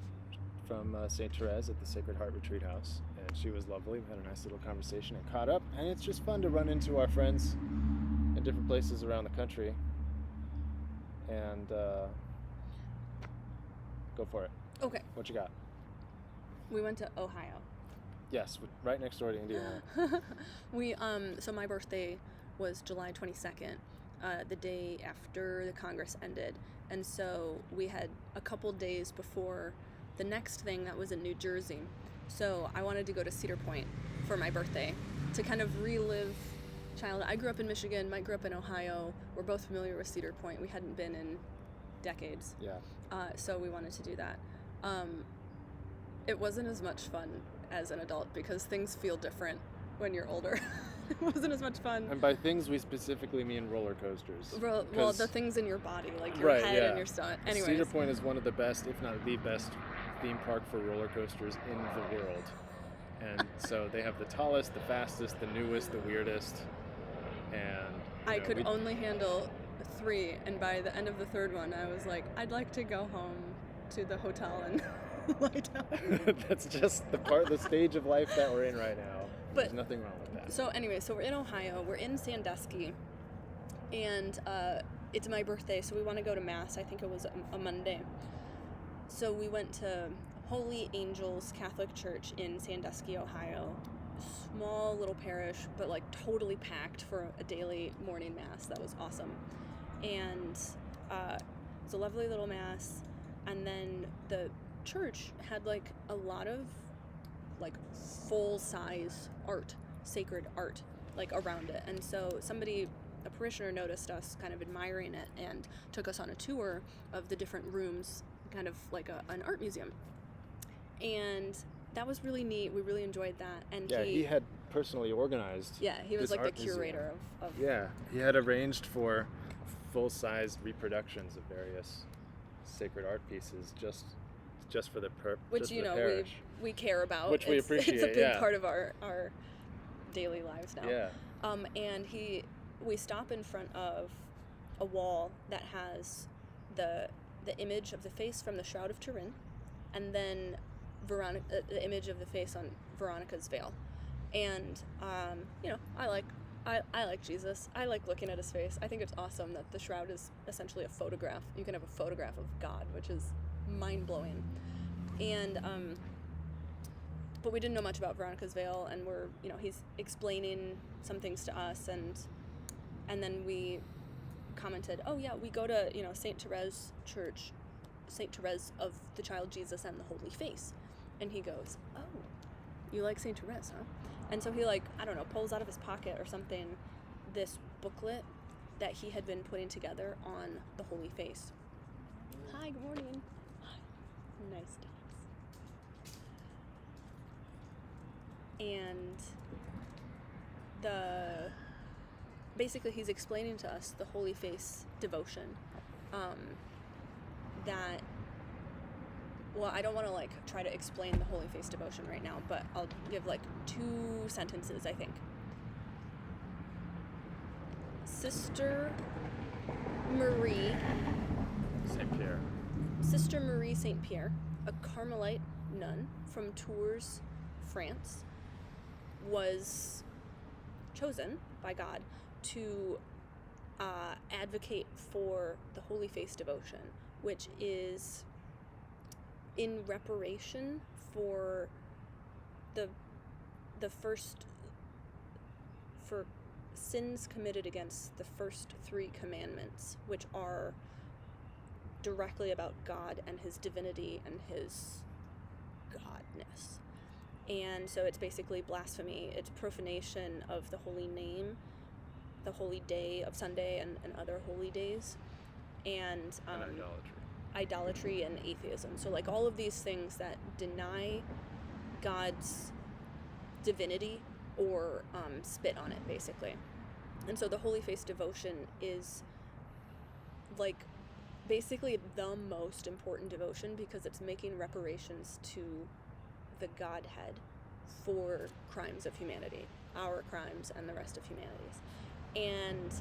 from St. Therese at the Sacred Heart Retreat House, and she was lovely. We had a nice little conversation and caught up, and it's just fun to run into our friends in different places around the country. And go for it. Okay. What you got? We went to Ohio. Yes, right next door to Indiana. We so my birthday was July 22nd, the day after the Congress ended, and so we had a couple days before the next thing that was in New Jersey. So I wanted to go to Cedar Point for my birthday to kind of relive childhood. I grew up in Michigan, Mike grew up in Ohio. We're both familiar with Cedar Point. We hadn't been in decades. Yeah. So we wanted to do that. It wasn't as much fun as an adult because things feel different when you're older. It wasn't as much fun. And by things, we specifically mean roller coasters. Well, the things in your body, like your Right, head yeah. and your stomach. Anyways. Cedar Point is one of the best, if not the best, theme park for roller coasters in the world. And so they have the tallest, the fastest, the newest, the weirdest. And I could only handle 3, and by the end of the 3rd one, I was like, I'd like to go home to the hotel and lie down. That's just the stage of life that we're in right now. But there's nothing wrong with that. So anyway, so we're in Ohio, we're in Sandusky, and it's my birthday, so we want to go to Mass. I think it was a Monday. So we went to Holy Angels Catholic Church in Sandusky, Ohio. Small little parish, but like totally packed for a daily morning Mass. That was awesome. And it was a lovely little Mass. And then the church had like a lot of like full-size art, sacred art, like around it. And so a parishioner noticed us kind of admiring it and took us on a tour of the different rooms, kind of like an art museum. And that was really neat. We really enjoyed that. And he had personally organized. Yeah, he was this like the art museum. curator of Yeah, he had arranged for full-size reproductions of various sacred art pieces just for the which parish. we care about. Which we appreciate. It's a big yeah. part of our daily lives now. Yeah. And we stop in front of a wall that has the image of the face from the Shroud of Turin, and then the image of the face on Veronica's veil. And I like Jesus. I like looking at his face. I think it's awesome that the shroud is essentially a photograph. You can have a photograph of God, which is mind-blowing. And but we didn't know much about Veronica's veil, and he's explaining some things to us, and then we commented, oh yeah, we go to St. Therese Church, St. Therese of the Child Jesus and the Holy Face. And he goes, oh, you like St. Therese, huh? And so he pulls out of his pocket or something this booklet that he had been putting together on the Holy Face. Hi, good morning. Hi. Nice dogs. And basically he's explaining to us the Holy Face devotion, that, well, I don't want to try to explain the Holy Face devotion right now, but I'll give 2 sentences, I think. Sister Marie St. Pierre, a Carmelite nun from Tours, France, was chosen by God to advocate for the Holy Face devotion, which is in reparation for for sins committed against the first 3 commandments, which are directly about God and his divinity and his godness. And so it's basically blasphemy, it's profanation of the holy name, the holy day of Sunday and other holy days, and idolatry and atheism. So like all of these things that deny God's divinity or spit on it, basically. And so the Holy Face devotion is like basically the most important devotion because it's making reparations to the Godhead for crimes of humanity, our crimes and the rest of humanity's. And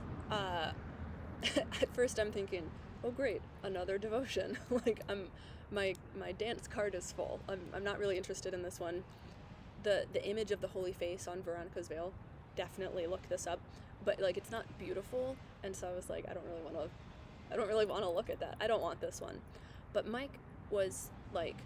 at first I'm thinking, oh great, another devotion. Like my dance card is full. I'm not really interested in this one. The image of the Holy Face on Veronica's veil, definitely look this up. But like it's not beautiful, and so I was like, I don't really want to look at that. I don't want this one. But Mike was like,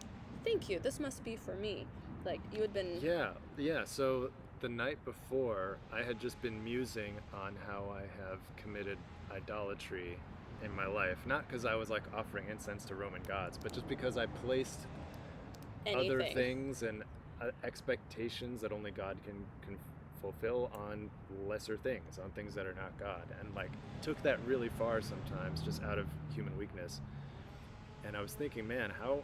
thank you, this must be for me. Like you had been Yeah. So the night before, I had just been musing on how I have committed idolatry in my life. Not because I was like offering incense to Roman gods, but just because I placed other things and expectations that only God can fulfill on lesser things, on things that are not God, and like took that really far sometimes just out of human weakness. And I was thinking, man, how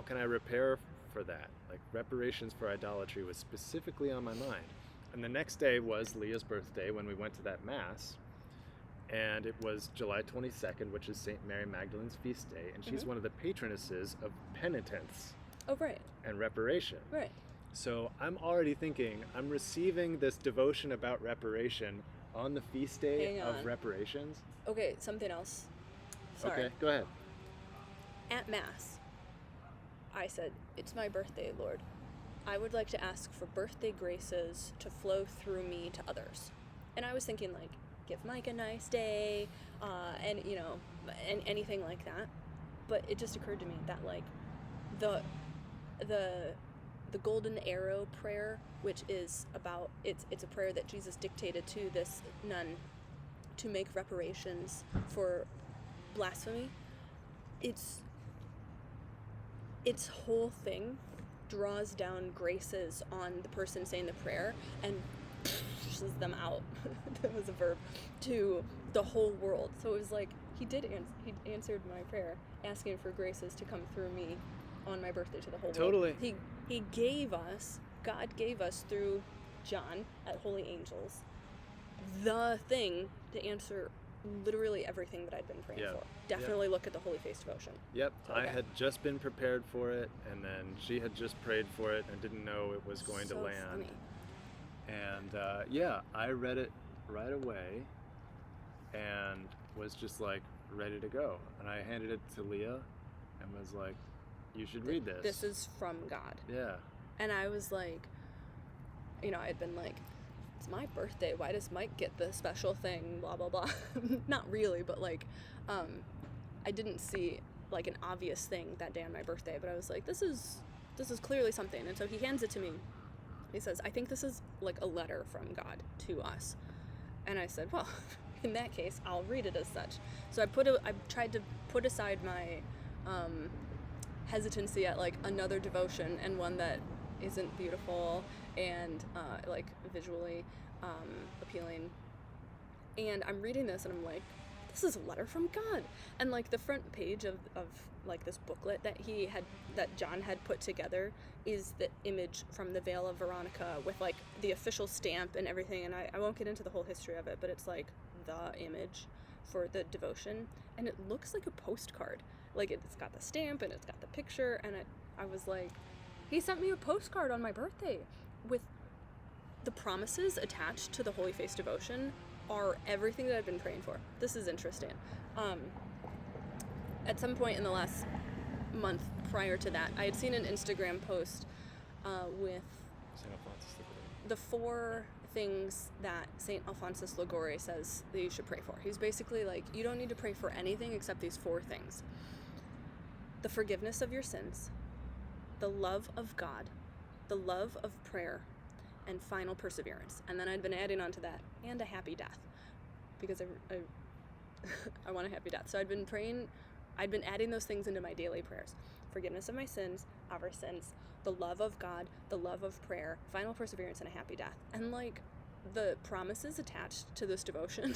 can I repair for that? Like reparations for idolatry was specifically on my mind. And the next day was Leah's birthday when we went to that mass, and it was July 22nd, which is St. Mary Magdalene's feast day, and she's one of the patronesses of penitence. Oh, right. And reparation. Right. So I'm already thinking, I'm receiving this devotion about reparation on the feast day of reparations. Okay, something else. Sorry. Okay, go ahead. At Mass, I said, it's my birthday, Lord. I would like to ask for birthday graces to flow through me to others. And I was thinking, like, give Mike a nice day, and, you know, and anything like that. But it just occurred to me that, like, the golden arrow prayer, which is about, it's a prayer that Jesus dictated to this nun to make reparations for blasphemy. Its whole thing draws down graces on the person saying the prayer and pushes them out. That was a verb, to the whole world. So it was like he answered my prayer asking for graces to come through me on my birthday to the whole world. Totally. He gave us, God gave us through John at Holy Angels, the thing to answer literally everything that I'd been praying for. Definitely look at the Holy Face devotion. Yep, So, I had just been prepared for it, and then she had just prayed for it and didn't know it was going to land. Funny. And I read it right away and was just like ready to go. And I handed it to Leah and was like, you should read this. This is from God. Yeah. And I was like, you know, I'd been like, it's my birthday, why does Mike get the special thing, blah, blah, blah. Not really, but like, I didn't see like an obvious thing that day on my birthday, but I was like, this is clearly something. And so he hands it to me. He says, I think this is like a letter from God to us. And I said, well, in that case, I'll read it as such. So I tried to put aside my hesitancy at like another devotion and one that isn't beautiful and like visually appealing. And I'm reading this and I'm like, this is a letter from God. And like the front page of like this booklet that John had put together is the image from the Veil of Veronica with like the official stamp and everything. And I won't get into the whole history of it, but it's like the image for the devotion. And it looks like a postcard. Like it's got the stamp and it's got the picture. And I was like, he sent me a postcard on my birthday with the promises attached to the Holy Face devotion are everything that I've been praying for. This is interesting. At some point in the last month prior to that, I had seen an Instagram post with St. Alphonsus the Great. the 4 things that St. Alphonsus Liguori says that you should pray for. He's basically like, you don't need to pray for anything except these 4 things. The forgiveness of your sins, the love of God, the love of prayer, and final perseverance. And then I'd been adding on to that, and a happy death, because I want a happy death. So I'd been adding those things into my daily prayers. Forgiveness of my sins, our sins, the love of God, the love of prayer, final perseverance, and a happy death. And like, the promises attached to this devotion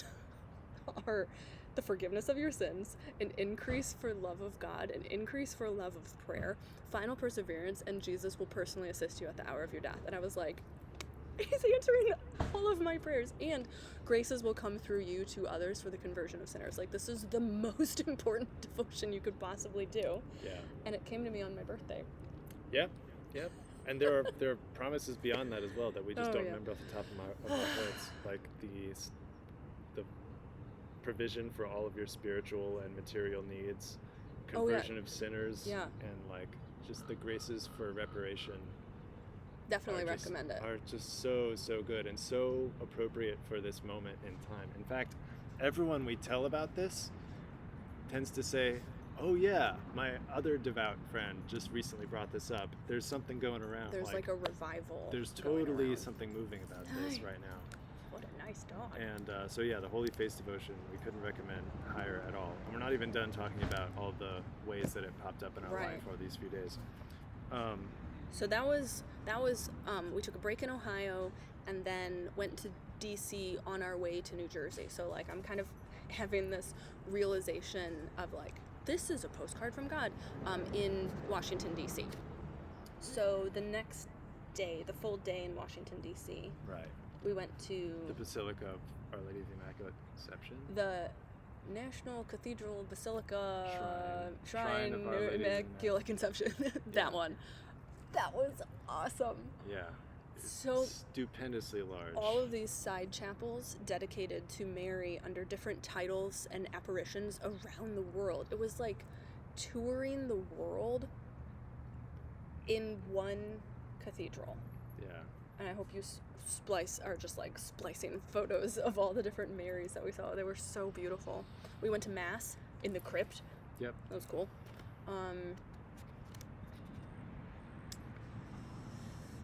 are the forgiveness of your sins, an increase for love of God, an increase for love of prayer, final perseverance, and Jesus will personally assist you at the hour of your death. And I was like, he's answering all of my prayers, and graces will come through you to others for the conversion of sinners. Like, this is the most important devotion you could possibly do. Yeah. And it came to me on my birthday. Yep. And there are promises beyond that as well that we just don't yeah. remember off the top of our heads, like the provision for all of your spiritual and material needs, conversion of sinners, and like just the graces for reparation. Definitely recommend it. Are just so good and so appropriate for this moment in time. In fact, everyone we tell about this tends to say, oh yeah, my other devout friend just recently brought this up. There's something going around. There's like a revival. There's going totally around. something moving about this right now. What a nice dog. And so yeah, the Holy Face devotion, we couldn't recommend higher at all. And we're not even done talking about all the ways that it popped up in our life over these few days. So that was we took a break in Ohio and then went to DC on our way to New Jersey. So like, I'm kind of having this realization of like, this is a postcard from God in Washington, DC. So the next day, the full day in Washington, DC, right, we went to the Basilica of Our Lady of the Immaculate Conception, the National Cathedral Basilica Shrine of Our Lady of the Immaculate Conception. That one. That was awesome. Yeah. So stupendously large. all of these side chapels dedicated to Mary under different titles and apparitions around the world. It was like touring the world in one cathedral. Yeah. And I hope you are just like splicing photos of all the different Marys that we saw. They were so beautiful. We went to Mass in the crypt. Yep. That was cool.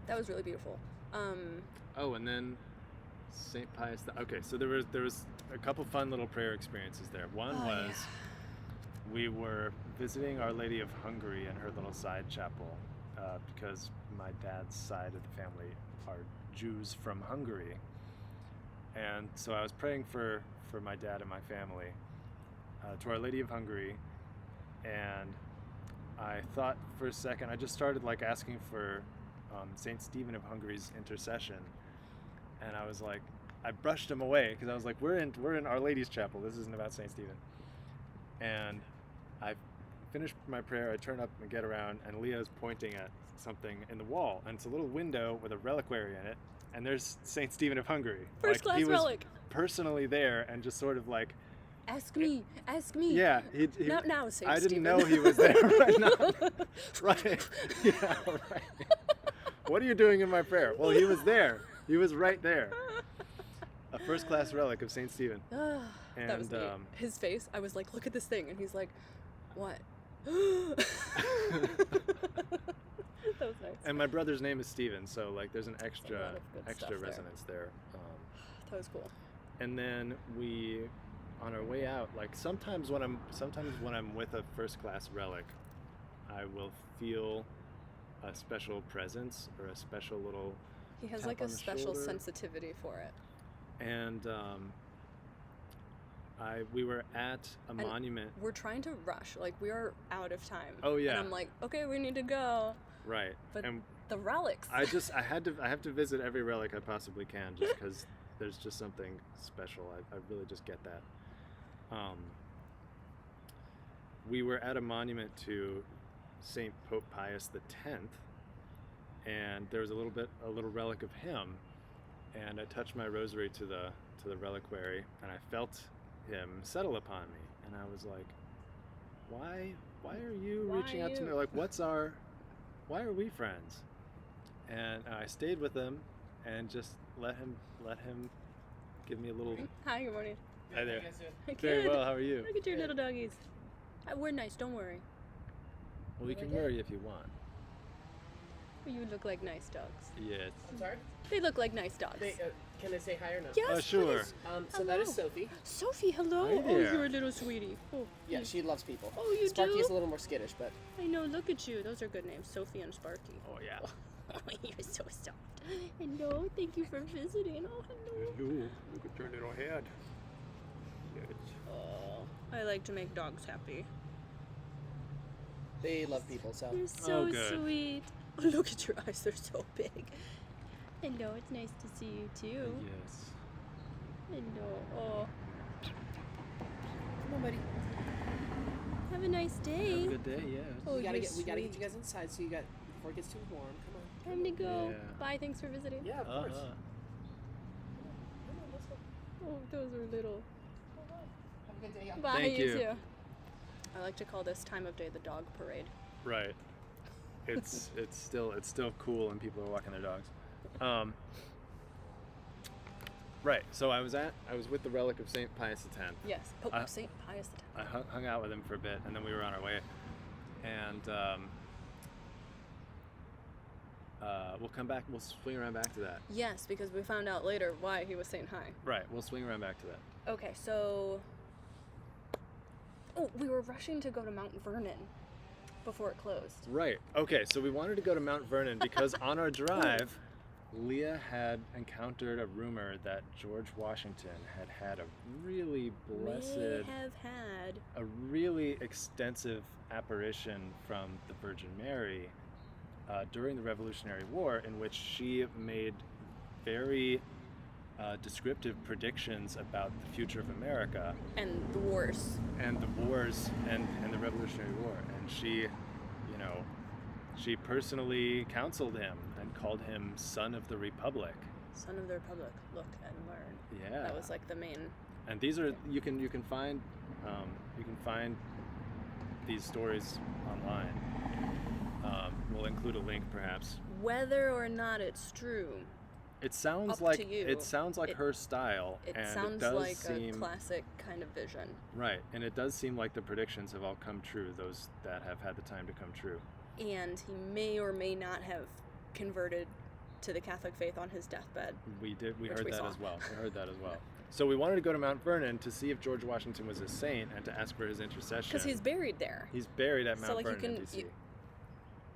That was really beautiful. And then St. Pius. Okay, so there was a couple fun little prayer experiences there. One was we were visiting Our Lady of Hungary in her little side chapel because my dad's side of the family are Jews from Hungary, and so I was praying for my dad and my family to Our Lady of Hungary, and I thought for a second, I just started like asking for Saint Stephen of Hungary's intercession, and I was like, I brushed him away because I was like, we're in Our Lady's chapel. This isn't about Saint Stephen. And I finished my prayer. I turn up and get around, and Leah's pointing at something in the wall, and it's a little window with a reliquary in it, and there's Saint Stephen of Hungary. First class relic. He was personally there, and just sort of like, ask me. Yeah, he not now, Saint Stephen. I didn't know he was there right now. Right. Yeah, right. What are you doing in my prayer? Well, he was there. He was right there. A first-class relic of Saint Stephen. And, that was neat. His face, I was like, look at this thing. And he's like, what? That was nice. And my brother's name is Stephen, so like there's an extra resonance there. That was cool. And then we, on our way out, like sometimes when I'm with a first-class relic, I will feel a special presence or a special little he has tap like a on the special shoulder. sensitivity for it. And we were at a monument. We're trying to rush, like we are out of time. Oh yeah. And I'm like, okay, we need to go. Right. But and the relics. I have to visit every relic I possibly can, just because there's just something special. I really just get that. We were at a monument to Saint Pope Pius X, and there was a little relic of him, and I touched my rosary to the reliquary, and I felt him settle upon me, and I was like, why are you reaching out to me? Like, why are we friends? And I stayed with him and just let him give me a little. Hi, good morning. Hi there. Good. Very well. How are you? Look at your little doggies. We're nice. Don't worry. Well, we can worry if you want. You look like nice dogs. Yes. I'm sorry? They look like nice dogs. Can I say hi or no? Yes, Oh, sure. please. So that is Hello. Sophie. Sophie, hello. Hi Oh, there. you're a little sweetie. Oh, Yeah, she loves people. Oh, you Sparky do? is a little more skittish, but I know. Look at you. Those are good names, Sophie and Sparky. Oh yeah. Oh, you're so soft. Hello. Thank you for visiting. Oh, hello. Look at your little head. Yes. Oh, I like to make dogs happy. they love people, so. You're so good. sweet. Oh, look at your eyes. They're so big. Hello. It's nice to see you too. Yes. Hello. Oh, Come on, buddy. have a nice day. Have a good day. Yes. Oh, we gotta you're get you sweet. guys inside so you got before it gets too warm. Come on. Time to go. Yeah. Bye. Thanks for visiting. Yeah, of course. Uh-huh. Come on, let's go. Oh, those are little. Have a good day. Bye. Thank you you. too. I like to call this time of day the dog parade. Right. It's still cool and people are walking their dogs. Right. So I was with the relic of Saint Pius X. Yes. Oh, I- St. Pius X. I hung out with him for a bit, and then we were on our way. And we'll come back. We'll swing around back to that. Yes, because we found out later why he was saying hi. Right. We'll swing around back to that. Okay, so. Oh, we were rushing to go to Mount Vernon before it closed. Right. Okay. So we wanted to go to Mount Vernon because on our drive, Leah had encountered a rumor that George Washington had a really blessed, May have had. a really extensive apparition from the Virgin Mary during the Revolutionary War, in which she made very descriptive predictions about the future of America And the wars. and the wars and the Revolutionary War. And she personally counseled him and called him Son of the Republic. Son of the Republic. Look and learn. Yeah. That was like the main. And these are you can find these stories online. We'll include a link perhaps. Whether or not it's true, It sounds Up like to you. it sounds like It- her style, it and sounds it does like seem a classic kind of vision. right. And it does seem like the predictions have all come true. Those that have had the time to come true. And he may or may not have converted to the Catholic faith on his deathbed. We heard we that saw. as well. We heard that as well. So we wanted to go to Mount Vernon to see if George Washington was a saint and to ask for his intercession. Because he's buried there. He's buried at Mount So, like, you Vernon in can- DC.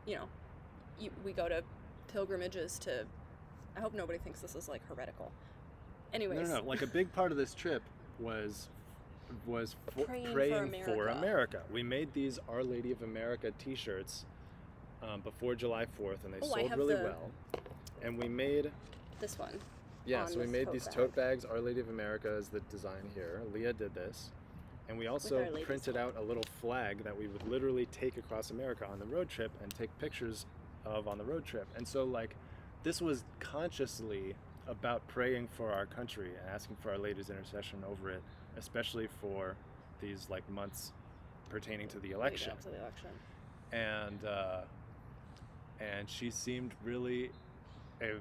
You know, we go to pilgrimages to. I hope nobody thinks this is like heretical. Anyways. No. Like a big part of this trip was Praying praying for for America. America. We made these Our Lady of America T-shirts before July 4th, and they Oh, I sold have really the- well. And we made This one. yeah, on so we this made tote these bag. tote bags. Our Lady of America is the design here. Leah did this. And we also Our Lady's printed one. out a little flag that we would literally take across America on the road trip and take pictures of on the road trip. And so, like, this was consciously about praying for our country and asking for Our Lady's intercession over it, especially for these, like, months pertaining to the election. Lead up to the election. And she seemed really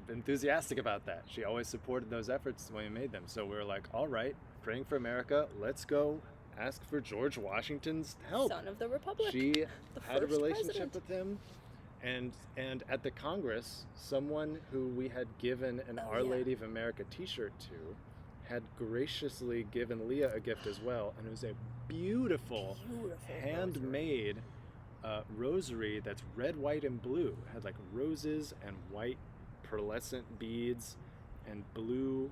enthusiastic about that. She always supported those efforts when we made them. So we were like, all right, praying for America, let's go ask for George Washington's help. Son of the Republic. She the had a first relationship president. with him. And at the Congress, someone who we had given an Oh, Our yeah. Lady of America t-shirt to had graciously given Leah a gift as well. And it was a beautiful handmade rosary that's red, white, and blue. It had like roses and white pearlescent beads and blue,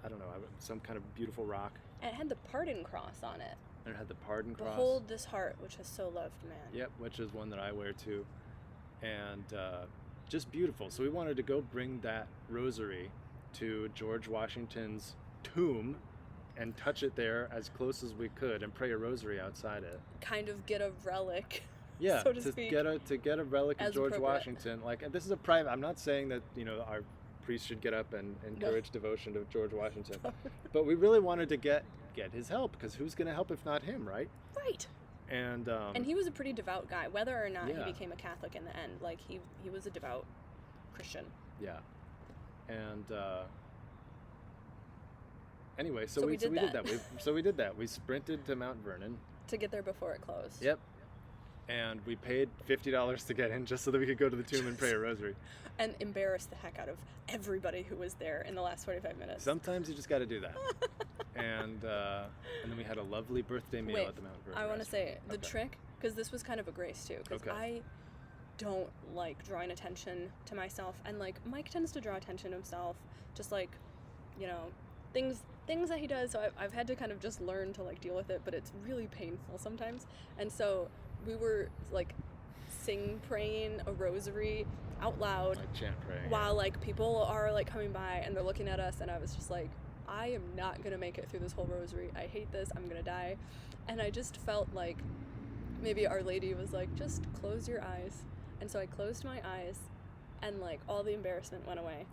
I don't know, some kind of beautiful rock. And it had the pardon cross on it. And it had the pardon cross. Behold this heart which has so loved man. Yep, which is one that I wear too. And just beautiful. So we wanted to go bring that rosary to George Washington's tomb and touch it there as close as we could and pray a rosary outside it. Kind of get a relic. Yeah, so to speak, get a relic of as George appropriate. Washington. Like, this is a private. I'm not saying that priests should get up and encourage devotion to George Washington. But we really wanted to get his help, because who's going to help if not him, right? Right. And he was a pretty devout guy, whether or not Yeah. he became a Catholic in the end. Like, he was a devout Christian. yeah. And anyway, so So we we did did that. that. We did that. We sprinted to Mount Vernon. To get there before it closed. Yep. And we paid $50 to get in just so that we could go to the tomb and pray a rosary. And embarrassed the heck out of everybody who was there in the last 45 minutes. Sometimes you just got to do that. And then we had a lovely birthday meal Wait, at the Mount Vernon I want to restaurant. say the Okay. trick, because this was kind of a grace too, because Okay. I don't like drawing attention to myself, and like Mike tends to draw attention to himself, just like, you know, things that he does. So I've had to kind of just learn to like deal with it, but it's really painful sometimes. And so we were like praying a rosary out loud Like chant praying. while like people are like coming by and they're looking at us, and I was just like, I am not gonna make it through this whole rosary. I hate this. I'm gonna die. And I just felt like maybe Our Lady was like, just close your eyes. And so I closed my eyes, and like all the embarrassment went away.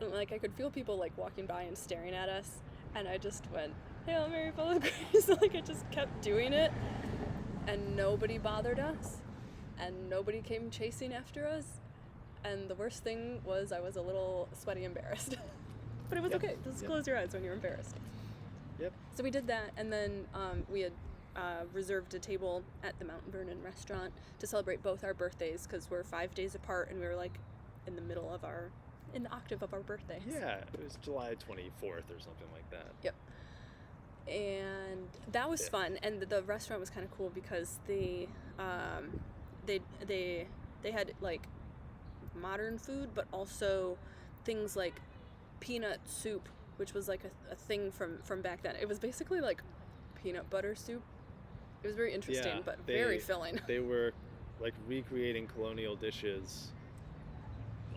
And like I could feel people like walking by and staring at us, and I just went, Hail Mary, full of grace. Like I just kept doing it, and nobody bothered us, and nobody came chasing after us. And the worst thing was I was a little sweaty embarrassed. But it was Yep. okay. Just Yep. close your eyes when you're embarrassed. Yep. So we did that, and then we had reserved a table at the Mount Vernon restaurant to celebrate both our birthdays, because we're 5 days apart, and we were like in the octave of our birthdays. Yeah, it was July 24th or something like that. Yep. And that was Yeah. fun, and the restaurant was kind of cool because they had like modern food, but also things like peanut soup, which was like a thing from back then. It was basically like peanut butter soup. It was very interesting, Yeah, but very filling. They were like recreating colonial dishes,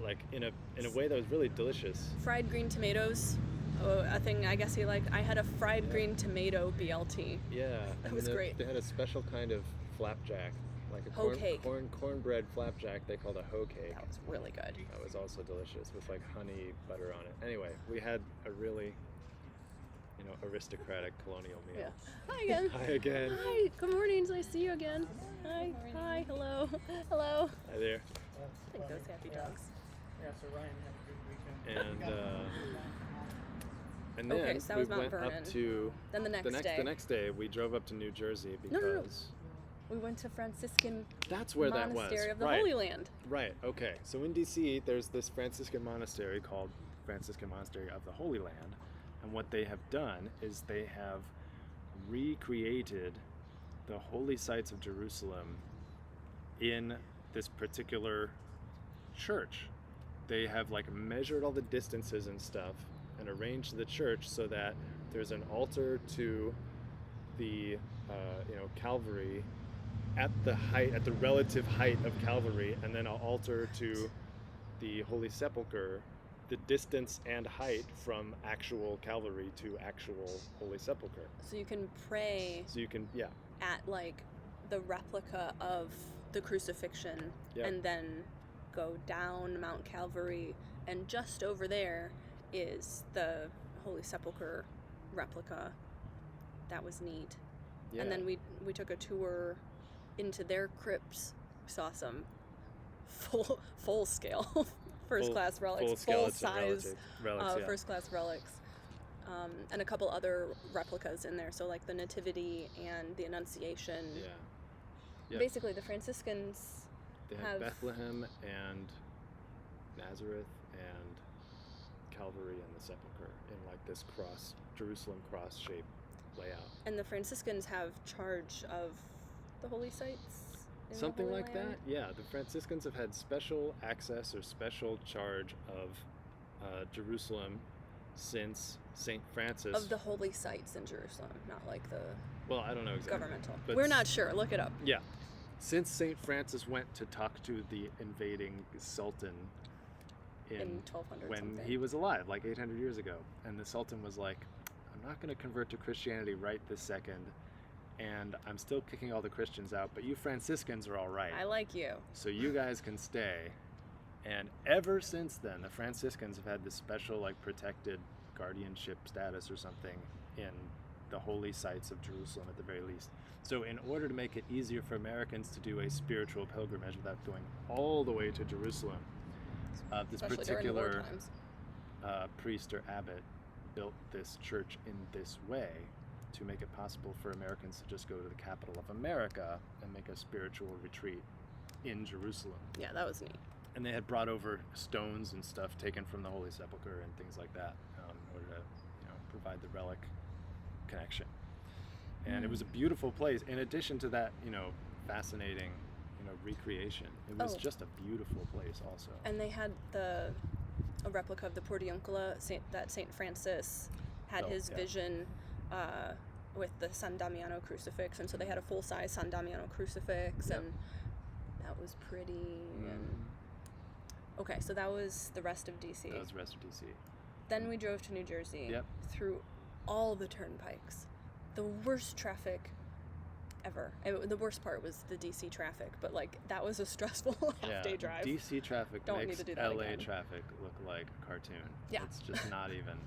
like in a way that was really delicious. Fried green tomatoes, a thing I guess he liked. I had a fried green tomato BLT. Yeah, That was great. They had a special kind of flapjack, like a Hoe cake. cornbread flapjack. They called a hoe cake. That was really good. That was also delicious with like honey butter on it. Anyway, we had a really, aristocratic colonial meal. Yeah. Hi again. Hi again. Hi. Good morning. Nice to see you again. Hi. Hi. Hello. Hello. Hi there. I think those happy dogs. Yeah, so Ryan had a good weekend. And then Okay, so that we was Mount went Vernon. up to Then the next day, the next day we drove up to New Jersey because No. we went to Franciscan that's where that was. Monastery of the Right. Holy Land. Right. Okay. So in DC, there's this Franciscan monastery called Franciscan Monastery of the Holy Land, and what they have done is they have recreated the holy sites of Jerusalem in this particular church. They have like measured all the distances and stuff and arranged the church so that there's an altar to the Calvary at the relative height of Calvary, and then an altar to the Holy Sepulchre, the distance and height from actual Calvary to actual Holy Sepulchre. So you can pray So you can, at like the replica of the crucifixion, Yep. and then go down Mount Calvary, and just over there is the Holy Sepulchre replica. That was neat. yeah. And then we took a tour into their crypts. We saw some full scale first class relics, full full skeleton size relics, yeah. first class relics, and a couple other replicas in there. So like the Nativity and the Annunciation. Yeah. Yep. Basically, the Franciscans They have- have Bethlehem and Nazareth and Calvary and the Sepulchre in like this Jerusalem cross shape layout. and the Franciscans have charge of the holy sites. In the Something Holy like Land. that, yeah. The Franciscans have had special access or special charge of Jerusalem since St. Francis. Of the holy sites in Jerusalem, not like the well, I don't know exactly. governmental. But We're not sure. Look it up. Yeah. Since St. Francis went to talk to the invading Sultan In 1200 when something. he was alive, like 800 years ago, and the Sultan was like, I'm not going to convert to Christianity right this second, and I'm still kicking all the Christians out, but you Franciscans are all right. I like you. So you guys can stay. And ever since then, the Franciscans have had this special, like, protected guardianship status or something in the holy sites of Jerusalem at the very least. So in order to make it easier for Americans to do a spiritual pilgrimage without going all the way to Jerusalem, this Especially during war particular times. priest or abbot built this church in this way to make it possible for Americans to just go to the capital of America and make a spiritual retreat in Jerusalem. Yeah, that was neat. And they had brought over stones and stuff taken from the Holy Sepulchre and things like that in order to, provide the relic connection. And it was a beautiful place. In addition to that, fascinating, recreation. It was just a beautiful place also. And they had a replica of the Portiuncula that Saint Francis had his vision with the San Damiano crucifix, and so they had a full-size San Damiano crucifix, and that was pretty. Okay, so that was the rest of DC. That was the rest of DC. Then we drove to New Jersey through all the turnpikes. The worst traffic ever. The worst part was the DC traffic, but that was a stressful half-day drive. DC traffic Don't makes need to do that LA again. traffic look like a cartoon. Yeah. It's just not even.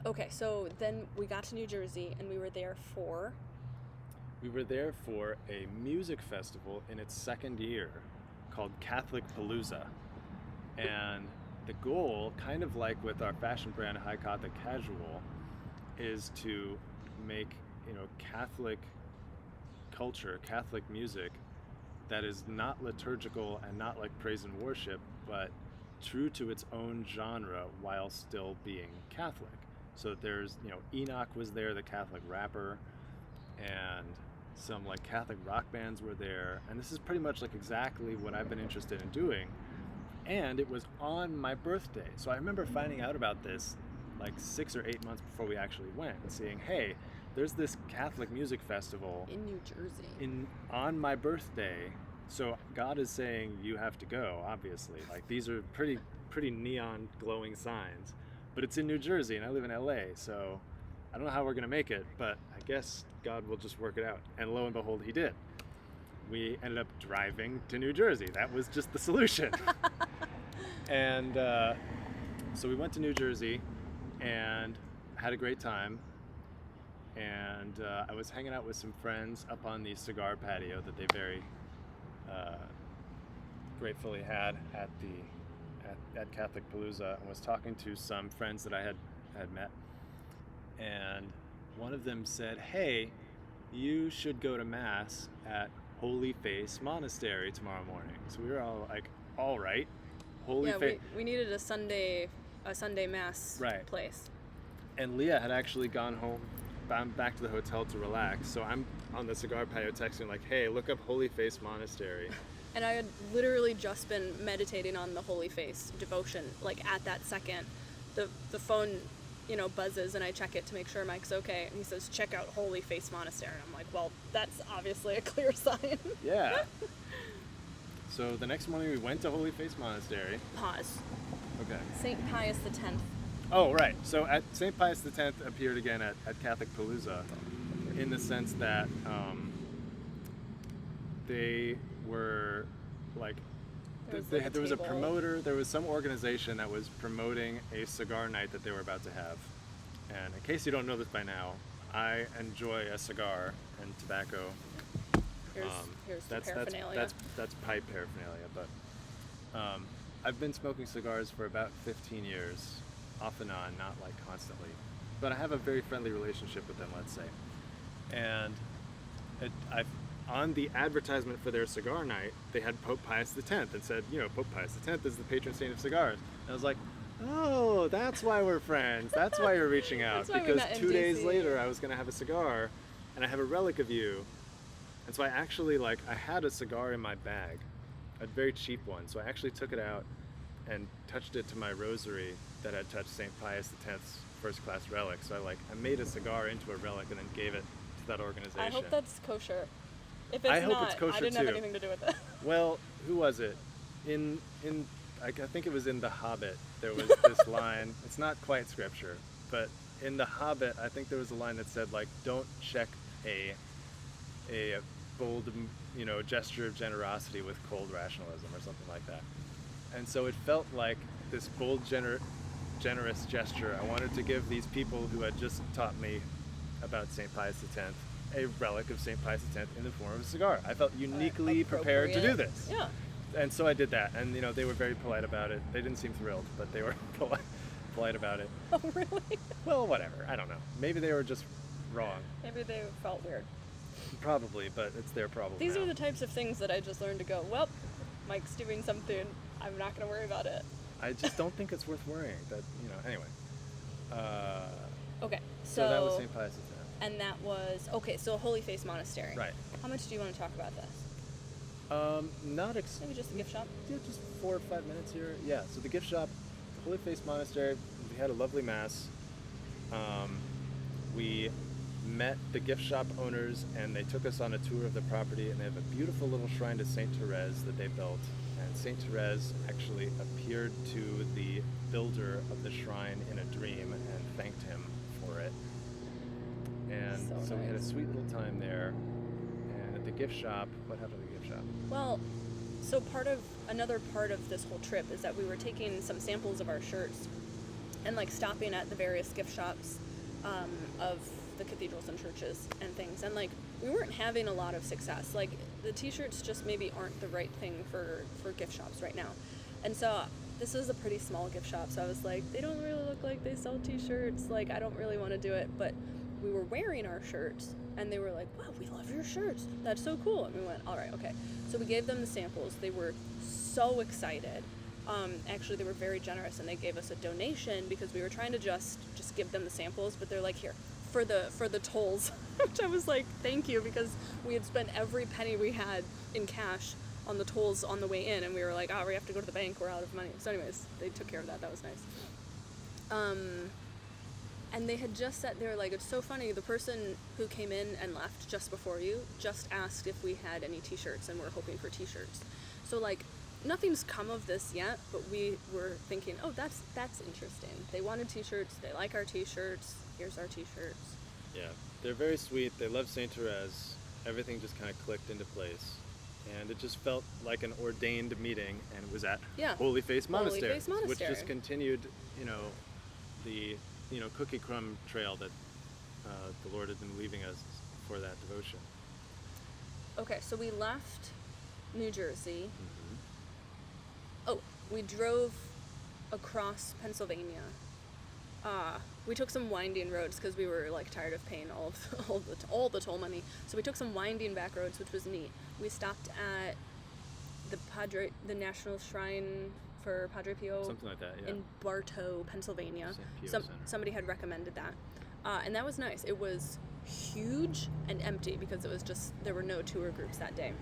Okay, so then we got to New Jersey, and we were there for... We were there for a music festival in its second year called Catholicpalooza. And the goal, kind of like with our fashion brand High Catholic Casual, is to make, Catholic culture, Catholic music that is not liturgical and not like praise and worship, but true to its own genre while still being Catholic. So there's, Enoch was there, the Catholic rapper, and some Catholic rock bands were there, and this is pretty much exactly what I've been interested in doing. And it was on my birthday, so I remember finding out about this 6 or 8 months before we actually went, and seeing, hey, there's this Catholic music festival in New Jersey on my birthday. So God is saying you have to go. Obviously, these are pretty neon glowing signs, but it's in New Jersey, and I live in LA, so I don't know how we're gonna make it, but I guess God will just work it out. And lo and behold, He did. We ended up driving to New Jersey. That was just the solution. And so we went to New Jersey and had a great time. And I was hanging out with some friends up on the cigar patio that they very gratefully had at Catholicpalooza, and was talking to some friends that I had met. And one of them said, hey, you should go to Mass at Holy Face Monastery tomorrow morning. So we were all all right. Holy Face. We needed a Sunday Mass place. And Leah had actually gone home, back to the hotel to relax. So I'm on the cigar patio texting hey, look up Holy Face Monastery. And I had literally just been meditating on the Holy Face devotion. At that second, the phone, buzzes, and I check it to make sure Mike's okay. And he says, check out Holy Face Monastery. And I'm like, well, that's obviously a clear sign. Yeah. So the next morning we went to Holy Face Monastery. Pause. Okay. St. Pius X. Oh, right. So at St. Pius X appeared again at Catholicpalooza, in the sense that they were there was a promoter, there was some organization that was promoting a cigar night that they were about to have. And in case you don't know this by now, I enjoy a cigar and tobacco. Here's the paraphernalia. That's pipe paraphernalia, but I've been smoking cigars for about 15 years, off and on, not constantly. But I have a very friendly relationship with them, let's say. And on the advertisement for their cigar night, they had Pope Pius X and said, Pope Pius X is the patron saint of cigars. And I was like, oh, that's why we're friends. That's why you're reaching out. Because 2 days later, I was going to have a cigar, and I have a relic of you. And so I actually, I had a cigar in my bag, a very cheap one. So I actually took it out and touched it to my rosary that had touched St. Pius X's first-class relic. So I made a cigar into a relic and then gave it to that organization. I hope that's kosher. If it's I hope not, it's kosher I didn't too. have anything to do with it. Well, who was it? I think it was in The Hobbit. There was this line. It's not quite scripture, but in The Hobbit, I think there was a line that said don't check a bold, gesture of generosity with cold rationalism or something like that. And so it felt like this bold, generous gesture. I wanted to give these people who had just taught me about St. Pius X a relic of St. Pius X in the form of a cigar. I felt uniquely prepared to do this. Yeah. And so I did that, and they were very polite about it. They didn't seem thrilled, but they were polite about it. Oh, really? Well, whatever. I don't know. Maybe they were just wrong. Maybe they felt weird. Probably, but it's their problem. These now. are the types of things that I just learned to go, well, Mike's doing something. I'm not going to worry about it. I just don't think it's worth worrying. That anyway. Okay, So that was St. Pius X. And that was so Holy Face Monastery. Right. How much do you want to talk about this? Maybe just the gift shop. Yeah, just 4 or 5 minutes here. Yeah. So the gift shop, Holy Face Monastery. We had a lovely mass. We met the gift shop owners, and they took us on a tour of the property. And they have a beautiful little shrine to Saint Therese that they built. And Saint Therese actually appeared to the builder of the shrine in a dream and thanked him for it. And so we had a sweet little time there. And at the gift shop, what happened at the gift shop? Well, so another part of this whole trip is that we were taking some samples of our shirts and stopping at the various gift shops of the cathedrals and churches and things. And we weren't having a lot of success. The t-shirts just maybe aren't the right thing for gift shops right now. And so this was a pretty small gift shop. So I was like, they don't really look like they sell t-shirts. I don't really want to do it. But we were wearing our shirts, and they were like, wow, we love your shirts. That's so cool. And we went, all right, okay. So we gave them the samples. They were so excited. Actually, they were very generous, and they gave us a donation because we were trying to just give them the samples, but they're like, here, for the tolls, which I was like, thank you, because we had spent every penny we had in cash on the tolls on the way in, and we were like, we have to go to the bank, we're out of money. So anyways, they took care of that. That was nice. And they had just said, they were like, it's so funny, the person who came in and left just before you just asked if we had any t-shirts, and we're hoping for t-shirts. So nothing's come of this yet, but we were thinking, oh, that's interesting. They wanted t-shirts, they like our t-shirts, here's our t-shirts. Yeah, they're very sweet. They love St. Therese. Everything just kind of clicked into place. And it just felt like an ordained meeting, and it was at Holy Face Monastery, which just continued, the cookie crumb trail that the Lord had been leaving us for that devotion. Okay, so we left New Jersey. Mm-hmm. Oh, we drove across Pennsylvania. We took some winding roads because we were tired of paying all the toll money. So we took some winding back roads, which was neat. We stopped at the National Shrine for Padre Pio, something like that, yeah, in Bartow, Pennsylvania. Somebody had recommended that, and that was nice. It was huge and empty because it was there were no tour groups that day.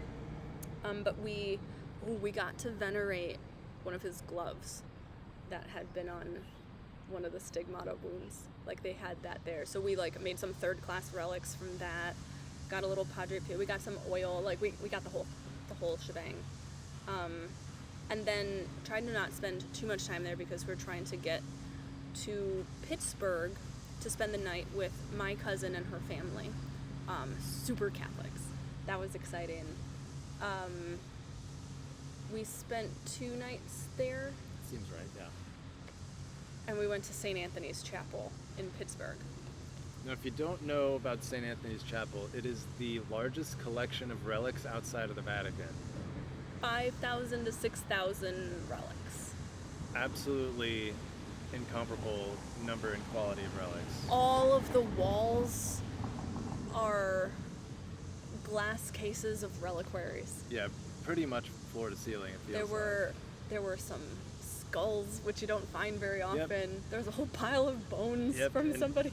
But we got to venerate one of his gloves that had been on one of the stigmata wounds. They had that there. So we made some third class relics from that. Got a little Padre Pio. We got some oil. We got the whole shebang. And then tried to not spend too much time there because we're trying to get to Pittsburgh to spend the night with my cousin and her family. Super Catholics. That was exciting. We spent 2 nights there. Seems right, yeah. And we went to St. Anthony's Chapel in Pittsburgh. Now, if you don't know about St. Anthony's Chapel, it is the largest collection of relics outside of the Vatican. 5,000 to 6,000 relics. Absolutely incomparable number and quality of relics. All of the walls are glass cases of reliquaries. Yeah, pretty much floor to ceiling, it feels There were some skulls, which you don't find very often. Yep. There was a whole pile of bones from somebody.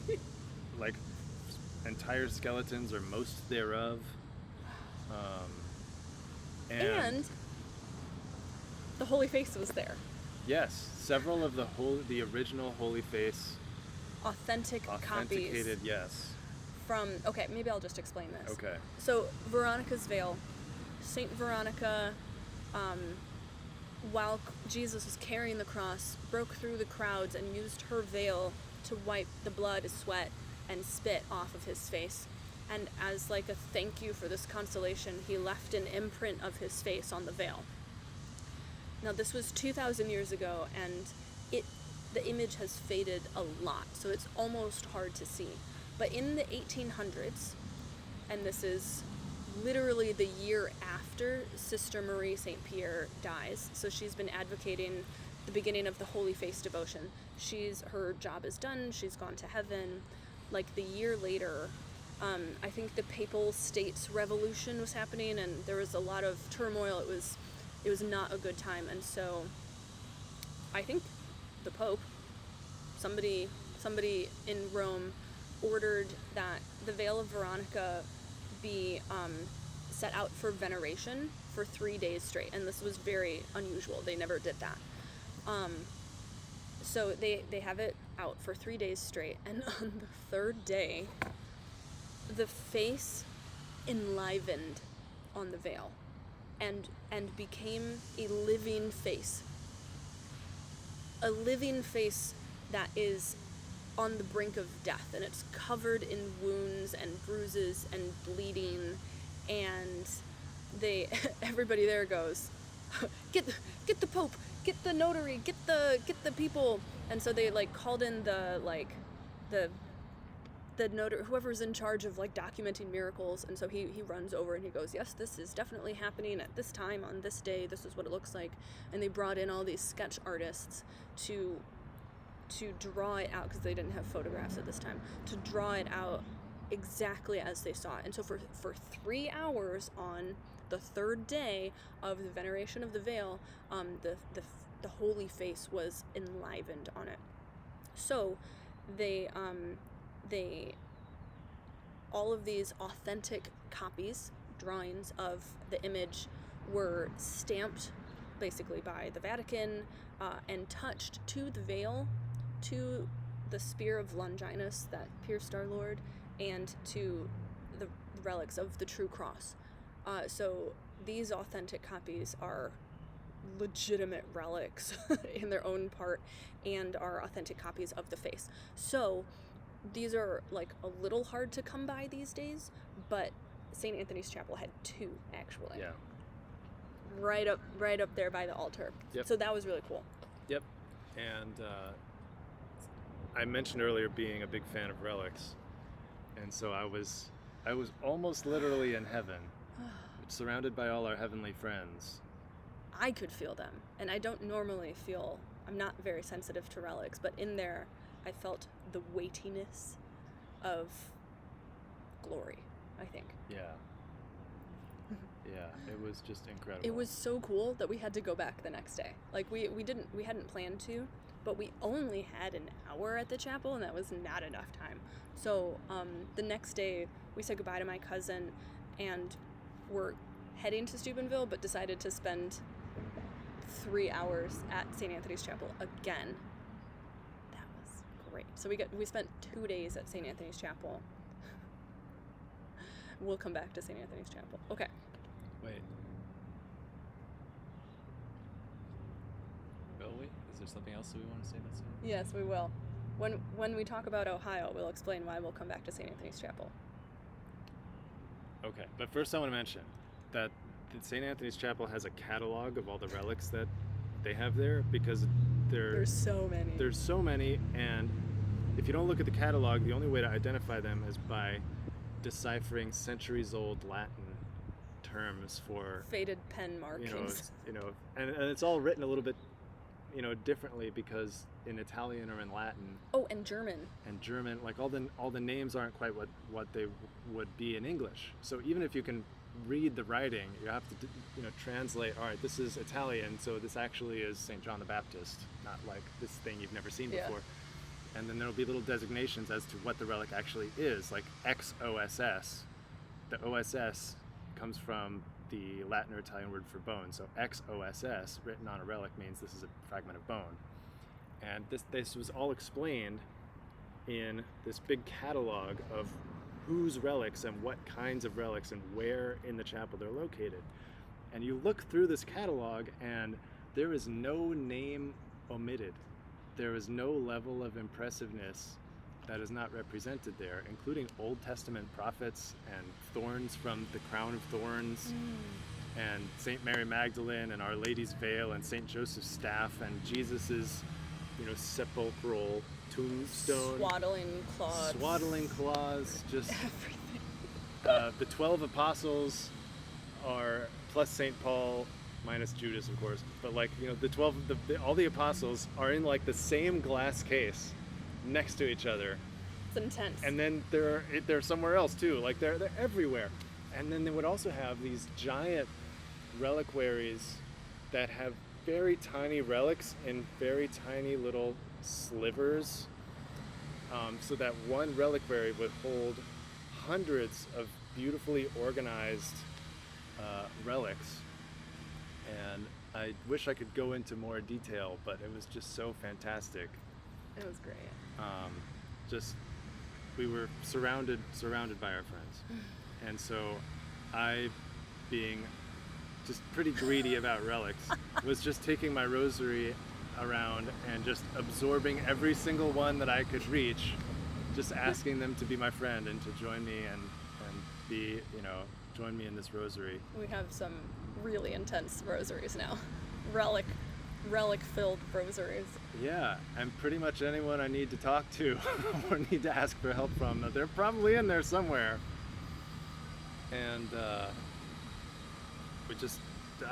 Entire skeletons, or most thereof. And the Holy Face was there. Yes, several of the original Holy Face authenticated, yes. Okay, maybe I'll just explain this. Okay. So Veronica's veil, Saint Veronica, while Jesus was carrying the cross, broke through the crowds and used her veil to wipe the blood, sweat, and spit off of his face. and as like a thank you for this consolation, he left an imprint of his face on the veil. Now this was 2,000 years ago, and the image has faded a lot, so it's almost hard to see. But in the 1800s, and this is literally the year after Sister Marie St. Pierre dies, so she's been advocating the beginning of the Holy Face devotion. Her job is done, she's gone to heaven. Like the year later, I think the Papal States Revolution was happening, and there was a lot of turmoil. It was not a good time, and so I think the Pope, somebody in Rome, ordered that the Veil of Veronica be set out for veneration for 3 days straight, and this was very unusual. They never did that. So they have it out for 3 days straight, and on the third day, the face enlivened on the veil and became a living face. A living face that is on the brink of death, and it's covered in wounds and bruises and bleeding, and everybody there goes, get the Pope, get the notary, get the people. And so they like called in the notary, whoever's in charge of like documenting miracles, and so he runs over and he goes, yes, this is definitely happening at this time on this day, this is what it looks like. And they brought in all these sketch artists to draw it out, because they didn't have photographs at this time, to draw it out exactly as they saw it. And so for 3 hours on the third day of the veneration of the veil, the holy face was enlivened on it. So they all of these authentic copies, drawings of the image, were stamped basically by the Vatican and touched to the veil, to the spear of Longinus that pierced our Lord, and to the relics of the true cross. So these authentic copies are legitimate relics in their own part, and are authentic copies of the face. So these are like a little hard to come by these days, but St. Anthony's Chapel had 2 actually. Yeah. Right up there by the altar. Yep. So that was really cool. Yep. And I mentioned earlier being a big fan of relics, and so I was almost literally in heaven, surrounded by all our heavenly friends. I could feel them, and I don't normally feel, I'm not very sensitive to relics, but in there I felt the weightiness of glory, I think. Yeah. Yeah, it was just incredible. It was so cool that we had to go back the next day. Like we hadn't planned to, but we only had an hour at the chapel, and that was not enough time. So the next day we said goodbye to my cousin, and we're heading to Steubenville, but decided to spend 3 hours at St. Anthony's Chapel again. That was great. So we spent 2 days at St. Anthony's Chapel. We'll come back to St. Anthony's Chapel. Okay. Wait. Will we? Is there something else that we want to say that's it? Yes, we will. When we talk about Ohio, we'll explain why we'll come back to St. Anthony's Chapel. Okay, but first I want to mention that St. Anthony's Chapel has a catalog of all the relics that they have there, because There's so many. There's so many, and if you don't look at the catalog, the only way to identify them is by deciphering centuries-old Latin terms for Faded pen markings. And it's all written a little bit, differently, because in Italian or in Latin. Oh, and German. And German, like all the names aren't quite what they would be in English. So even if you can read the writing, you have to translate. All right, this is Italian, so this actually is St. John the Baptist, not like this thing you've never seen before. And then there'll be little designations as to what the relic actually is, like XOSS. The OSS comes from the Latin or Italian word for bone. So XOSS, written on a relic, means this is a fragment of bone. And this was all explained in this big catalog of whose relics and what kinds of relics and where in the chapel they're located. And you look through this catalog, and there is no name omitted. There is no level of impressiveness that is not represented there, including Old Testament prophets and thorns from the crown of thorns, and Saint Mary Magdalene and Our Lady's veil and Saint Joseph's staff and Jesus's, sepulchral tombstone, swaddling claws, just everything. The 12 apostles are plus Saint Paul, minus Judas, of course, but the 12, all the apostles are in like the same glass case next to each other. It's intense. And then they're somewhere else too. Like they're everywhere. And then they would also have these giant reliquaries that have very tiny relics in very tiny little slivers, so that one reliquary would hold hundreds of beautifully organized relics. And I wish I could go into more detail, but it was just so fantastic. It was great. We were surrounded by our friends. And so I, being just pretty greedy about relics, was just taking my rosary around and just absorbing every single one that I could reach, just asking them to be my friend and to join me and be, join me in this rosary. We have some really intense rosaries now. Relic-filled rosaries. Yeah, and pretty much anyone I need to talk to or need to ask for help from, they're probably in there somewhere. And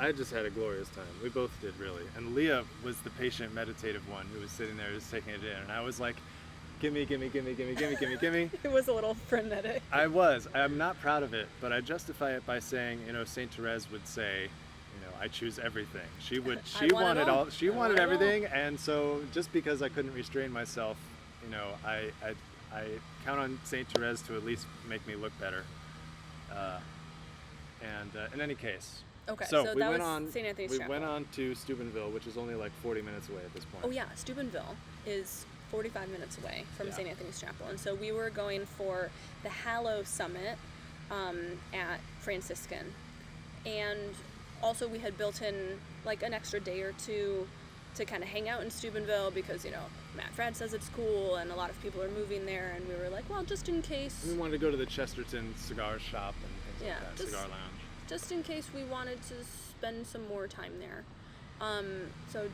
I just had a glorious time. We both did, really. And Leah was the patient, meditative one who was sitting there just taking it in. And I was like, gimme. It was a little frenetic. I'm not proud of it, but I justify it by saying, Saint Therese would say, I choose everything. She wanted everything, and so just because I couldn't restrain myself, I count on Saint Therese to at least make me look better. In any case, okay, so we that went was on. St. Anthony's we Chapel. went on to Steubenville, which is only like 40 minutes away at this point. Oh yeah, Steubenville is 45 minutes away from St. Anthony's Chapel, and so we were going for the Hallow Summit at Franciscan, and also we had built in like an extra day or two to kind of hang out in Steubenville because Matt Frad says it's cool and a lot of people are moving there, and we were like, well, just in case. We wanted to go to the Chesterton cigar shop and things like that, cigar lounge. Just in case we wanted to spend some more time there. So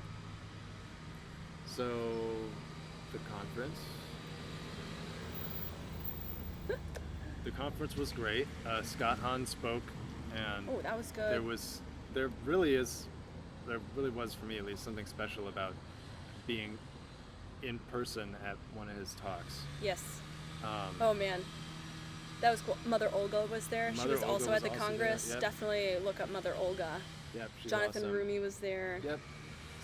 the conference. The conference was great. Scott Hahn spoke, and that was good. There really was for me at least something special about being in person at one of his talks. Yes. Oh man, that was cool. Mother Olga was there. She was also at the Congress. Yep. Definitely look up Mother Olga. Yep, she's Jonathan awesome. Rumi was there. Yep.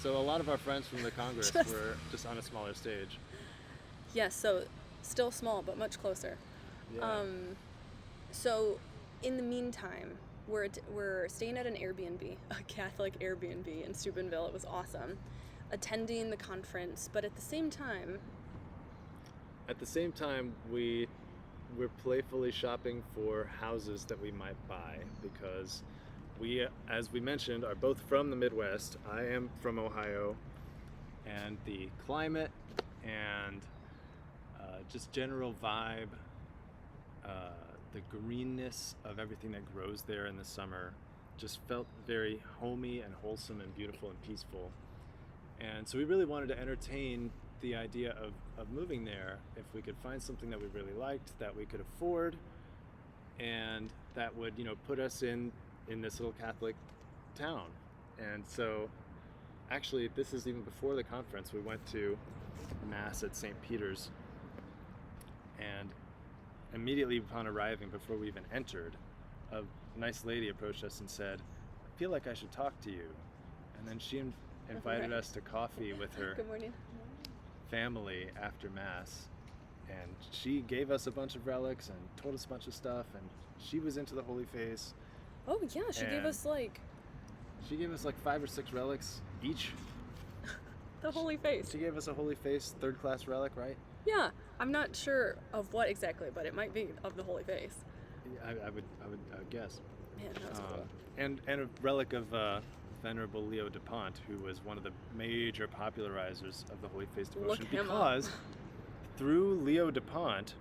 So a lot of our friends from the Congress were just on a smaller stage. Yes, so still small but much closer. Yeah. So in the meantime, we're staying at an Airbnb, a Catholic Airbnb in Steubenville. It was awesome. Attending the conference, but at the same time, we're playfully shopping for houses that we might buy because we, as we mentioned, are both from the Midwest. I am from Ohio, and the climate and just general vibe, the greenness of everything that grows there in the summer just felt very homey and wholesome and beautiful and peaceful. And so we really wanted to entertain the idea of moving there if we could find something that we really liked, that we could afford, and that would, put us in this little Catholic town. And so actually, this is even before the conference. We went to Mass at St. Peter's, and immediately upon arriving, before we even entered, a nice lady approached us and said, "I feel like I should talk to you." And then she invited us to coffee with her Good morning. family after Mass. And she gave us a bunch of relics and told us a bunch of stuff, and she was into the Holy Face. Oh yeah, she gave us like 5 or 6 relics each. the Holy Face. She gave us a Holy Face 3rd class relic, right? Yeah, I'm not sure of what exactly, but it might be of the Holy Face. I would guess. Man, that was cool. And a relic of Venerable Leo de Pont, who was one of the major popularizers of the Holy Face devotion, Look him because through Leo DuPont,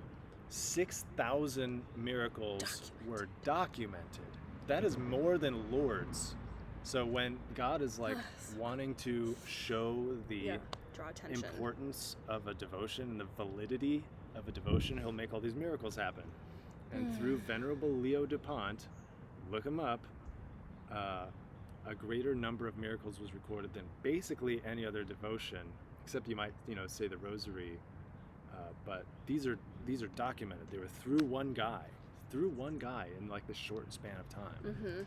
6,000 miracles were documented. That is more than Lourdes. So when God is like wanting to show the draw attention. importance of a devotion and the validity of a devotion, he'll make all these miracles happen. And through Venerable Leo DuPont, look him up, a greater number of miracles was recorded than basically any other devotion, except you might, say the Rosary. But these are documented. They were through one guy in like this short span of time. Mm-hmm.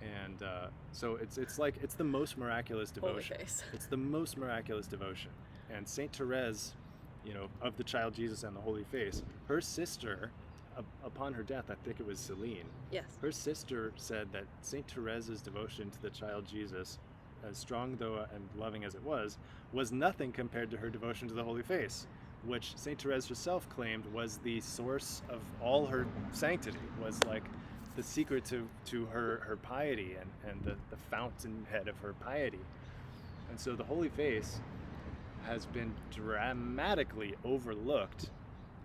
And so it's like it's the most miraculous devotion. Holy face. It's the most miraculous devotion. And Saint Therese, of the Child Jesus and the Holy Face, her sister, upon her death, I think it was Celine. Yes. Her sister said that Saint Therese's devotion to the Child Jesus, as strong though and loving as it was nothing compared to her devotion to the Holy Face, which Saint Therese herself claimed was the source of all her sanctity, was like the secret to her piety and the fountainhead of her piety. And so the Holy Face has been dramatically overlooked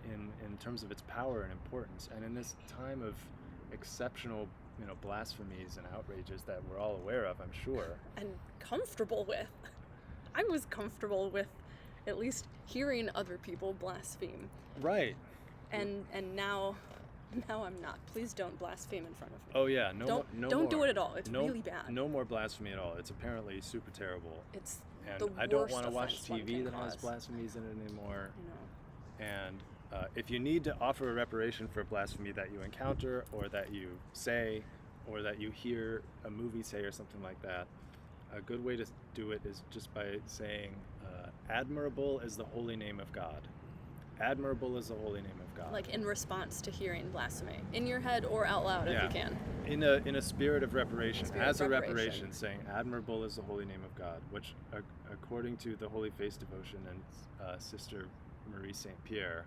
in terms of its power and importance. And in this time of exceptional, blasphemies and outrages that we're all aware of, I'm sure. And comfortable with. I was comfortable with at least hearing other people blaspheme. Right. And now I'm not. Please don't blaspheme in front of me. Oh yeah, don't do it at all. It's really bad. No more blasphemy at all. It's apparently super terrible. It's and the I don't worst want to watch offense one TV can that has cause. blasphemies in it anymore. I know. And if you need to offer a reparation for blasphemy that you encounter, or that you say, or that you hear a movie say, or something like that, a good way to do it is just by saying, "Admirable is the holy name of God." Admirable is the holy name of God. Like in response to hearing blasphemy, in your head or out loud if you can. In a spirit of reparation, as a reparation, saying, "Admirable is the holy name of God," which, according to the Holy Face devotion and Sister Marie Saint Pierre,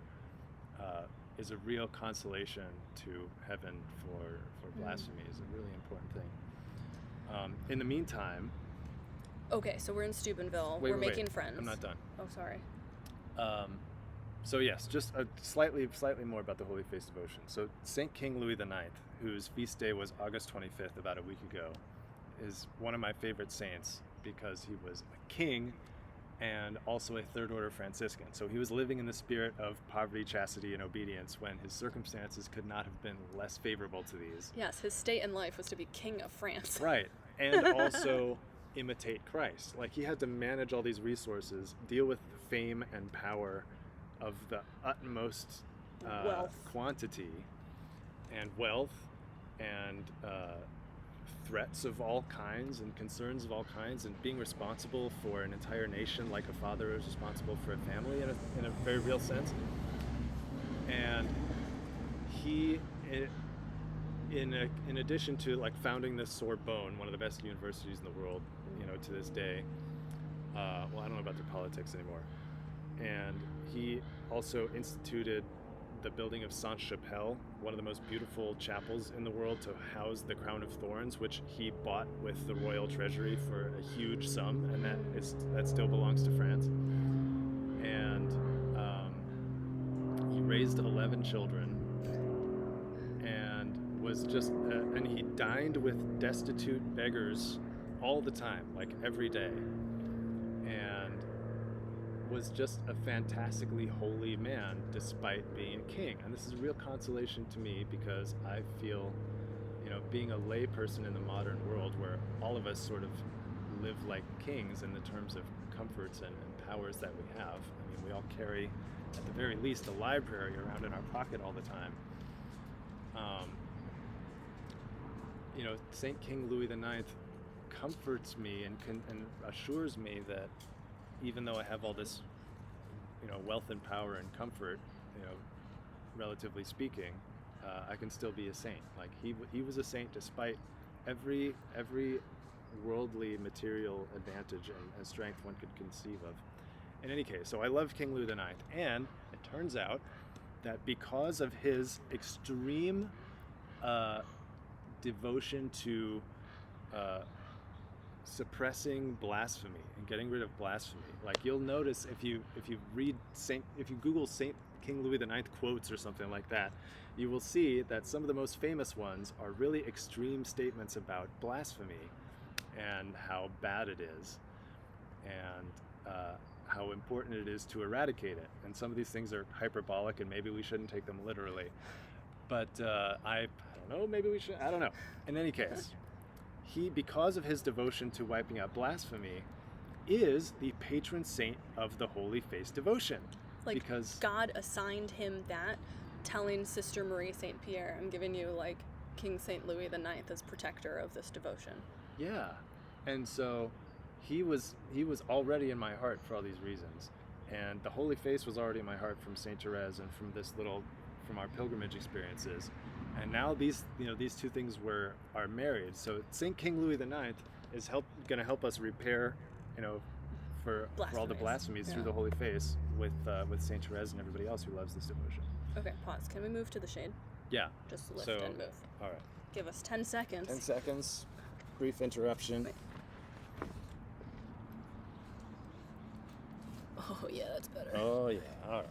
is a real consolation to heaven for blasphemy. Is a really important thing. In the meantime. Okay, so we're in Steubenville. We're making friends. I'm not done. Oh, sorry. So yes, just slightly more about the Holy Face devotion. So Saint King Louis IX, whose feast day was August 25th, about a week ago, is one of my favorite saints because he was a king and also a third order Franciscan. So he was living in the spirit of poverty, chastity, and obedience when his circumstances could not have been less favorable to these. Yes, his state in life was to be king of France. Right, and also imitate Christ. Like, he had to manage all these resources, deal with the fame and power of the utmost quantity, and wealth, and threats of all kinds, and concerns of all kinds, and being responsible for an entire nation like a father is responsible for a family in a very real sense. And he, in addition to like founding the Sorbonne, one of the best universities in the world, to this day, well, I don't know about their politics anymore, and he also instituted the building of Sainte-Chapelle, one of the most beautiful chapels in the world, to house the crown of thorns, which he bought with the royal treasury for a huge sum, and that still belongs to France. And he raised 11 children, and was just and he dined with destitute beggars all the time, like every day, and was just a fantastically holy man despite being a king. And this is a real consolation to me, because I feel, being a lay person in the modern world where all of us sort of live like kings in the terms of comforts and powers that we have. I mean, we all carry, at the very least, a library around in our pocket all the time. Saint King Louis IX comforts me and assures me that even though I have all this, wealth and power and comfort, relatively speaking, I can still be a saint. Like he was a saint despite every worldly material advantage and strength one could conceive of. In any case, so I love King Louis IX, and it turns out that because of his extreme devotion to suppressing blasphemy and getting rid of blasphemy. Like you'll notice if you Google Saint King Louis IX quotes or something like that, you will see that some of the most famous ones are really extreme statements about blasphemy and how bad it is, and how important it is to eradicate it. And some of these things are hyperbolic, and maybe we shouldn't take them literally. But I don't know, maybe we should. I don't know. In any case, he, because of his devotion to wiping out blasphemy, is the patron saint of the Holy Face devotion. Like, because God assigned him that, telling Sister Marie St. Pierre, I'm giving you like King St. Louis IX as protector of this devotion. Yeah. And so he was already in my heart for all these reasons. And the Holy Face was already in my heart from St. Therese and from our pilgrimage experiences. And now these two things are married. So St. King Louis IX is going to help us repair, for all the blasphemies through the Holy Face with St. Therese and everybody else who loves this devotion. Okay, pause. Can we move to the shade? Yeah. Just lift So, and move. All right. Give us 10 seconds. 10 seconds. Brief interruption. Wait. Oh, yeah, that's better. Oh, yeah. All right.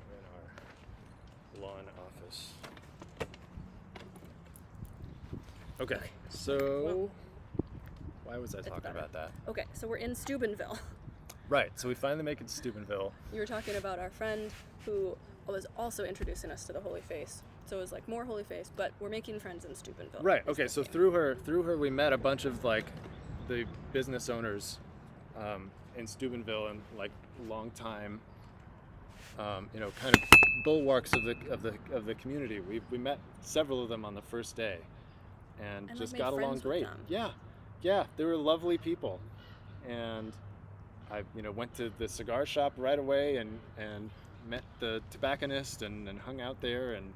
We're in our lawn office. Okay, so why was I talking better. about that? Okay, so we're in Steubenville. Right, so we finally make it to Steubenville. You were talking about our friend who was also introducing us to the Holy Face. So it was like more Holy Face, but we're making friends in Steubenville. Right, okay, so through her we met a bunch of like the business owners in Steubenville and like long time kind of bulwarks of the community. We met several of them on the first day and just made got along friends with great. them. Yeah, they were lovely people. And I went to the cigar shop right away and met the tobacconist and hung out there, and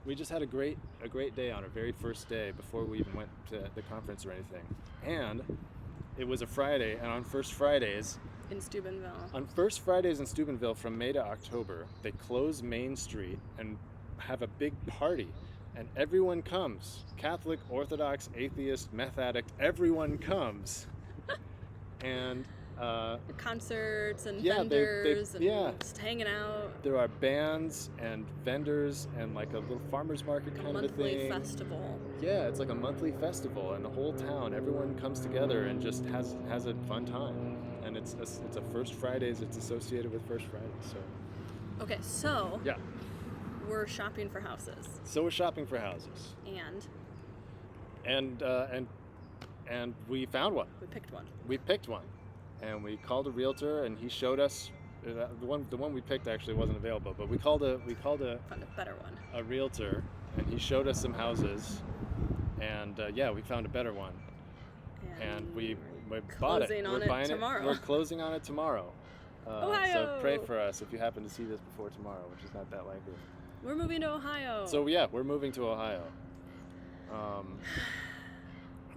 we just had a great day on our very first day before we even went to the conference or anything. And it was a Friday, and on first Fridays In Steubenville. in Steubenville from May to October, they close Main Street and have a big party, and everyone comes. Catholic, Orthodox, atheist, meth addict, everyone comes. And concerts and yeah, vendors they and just hanging out. there are bands and vendors and like a little farmer's market kind of a thing. Monthly festival. Yeah, it's like a monthly festival, and the whole town, everyone comes together and just has a fun time. And it's a First Fridays. It's associated with First Fridays. So Okay, so yeah, we're shopping for houses. so we're shopping for houses, and we found one. We picked one. We picked one, and we called a realtor, and he showed us the one we picked actually wasn't available, but we called a Found a better one. a realtor, and he showed us some houses, and we found a better one, and we bought it. closing on We're it buying tomorrow. it. We're closing on it tomorrow. So Ohio! pray for us if you happen to see this before tomorrow, which is not that likely. We're moving to Ohio. So yeah, we're moving to Ohio.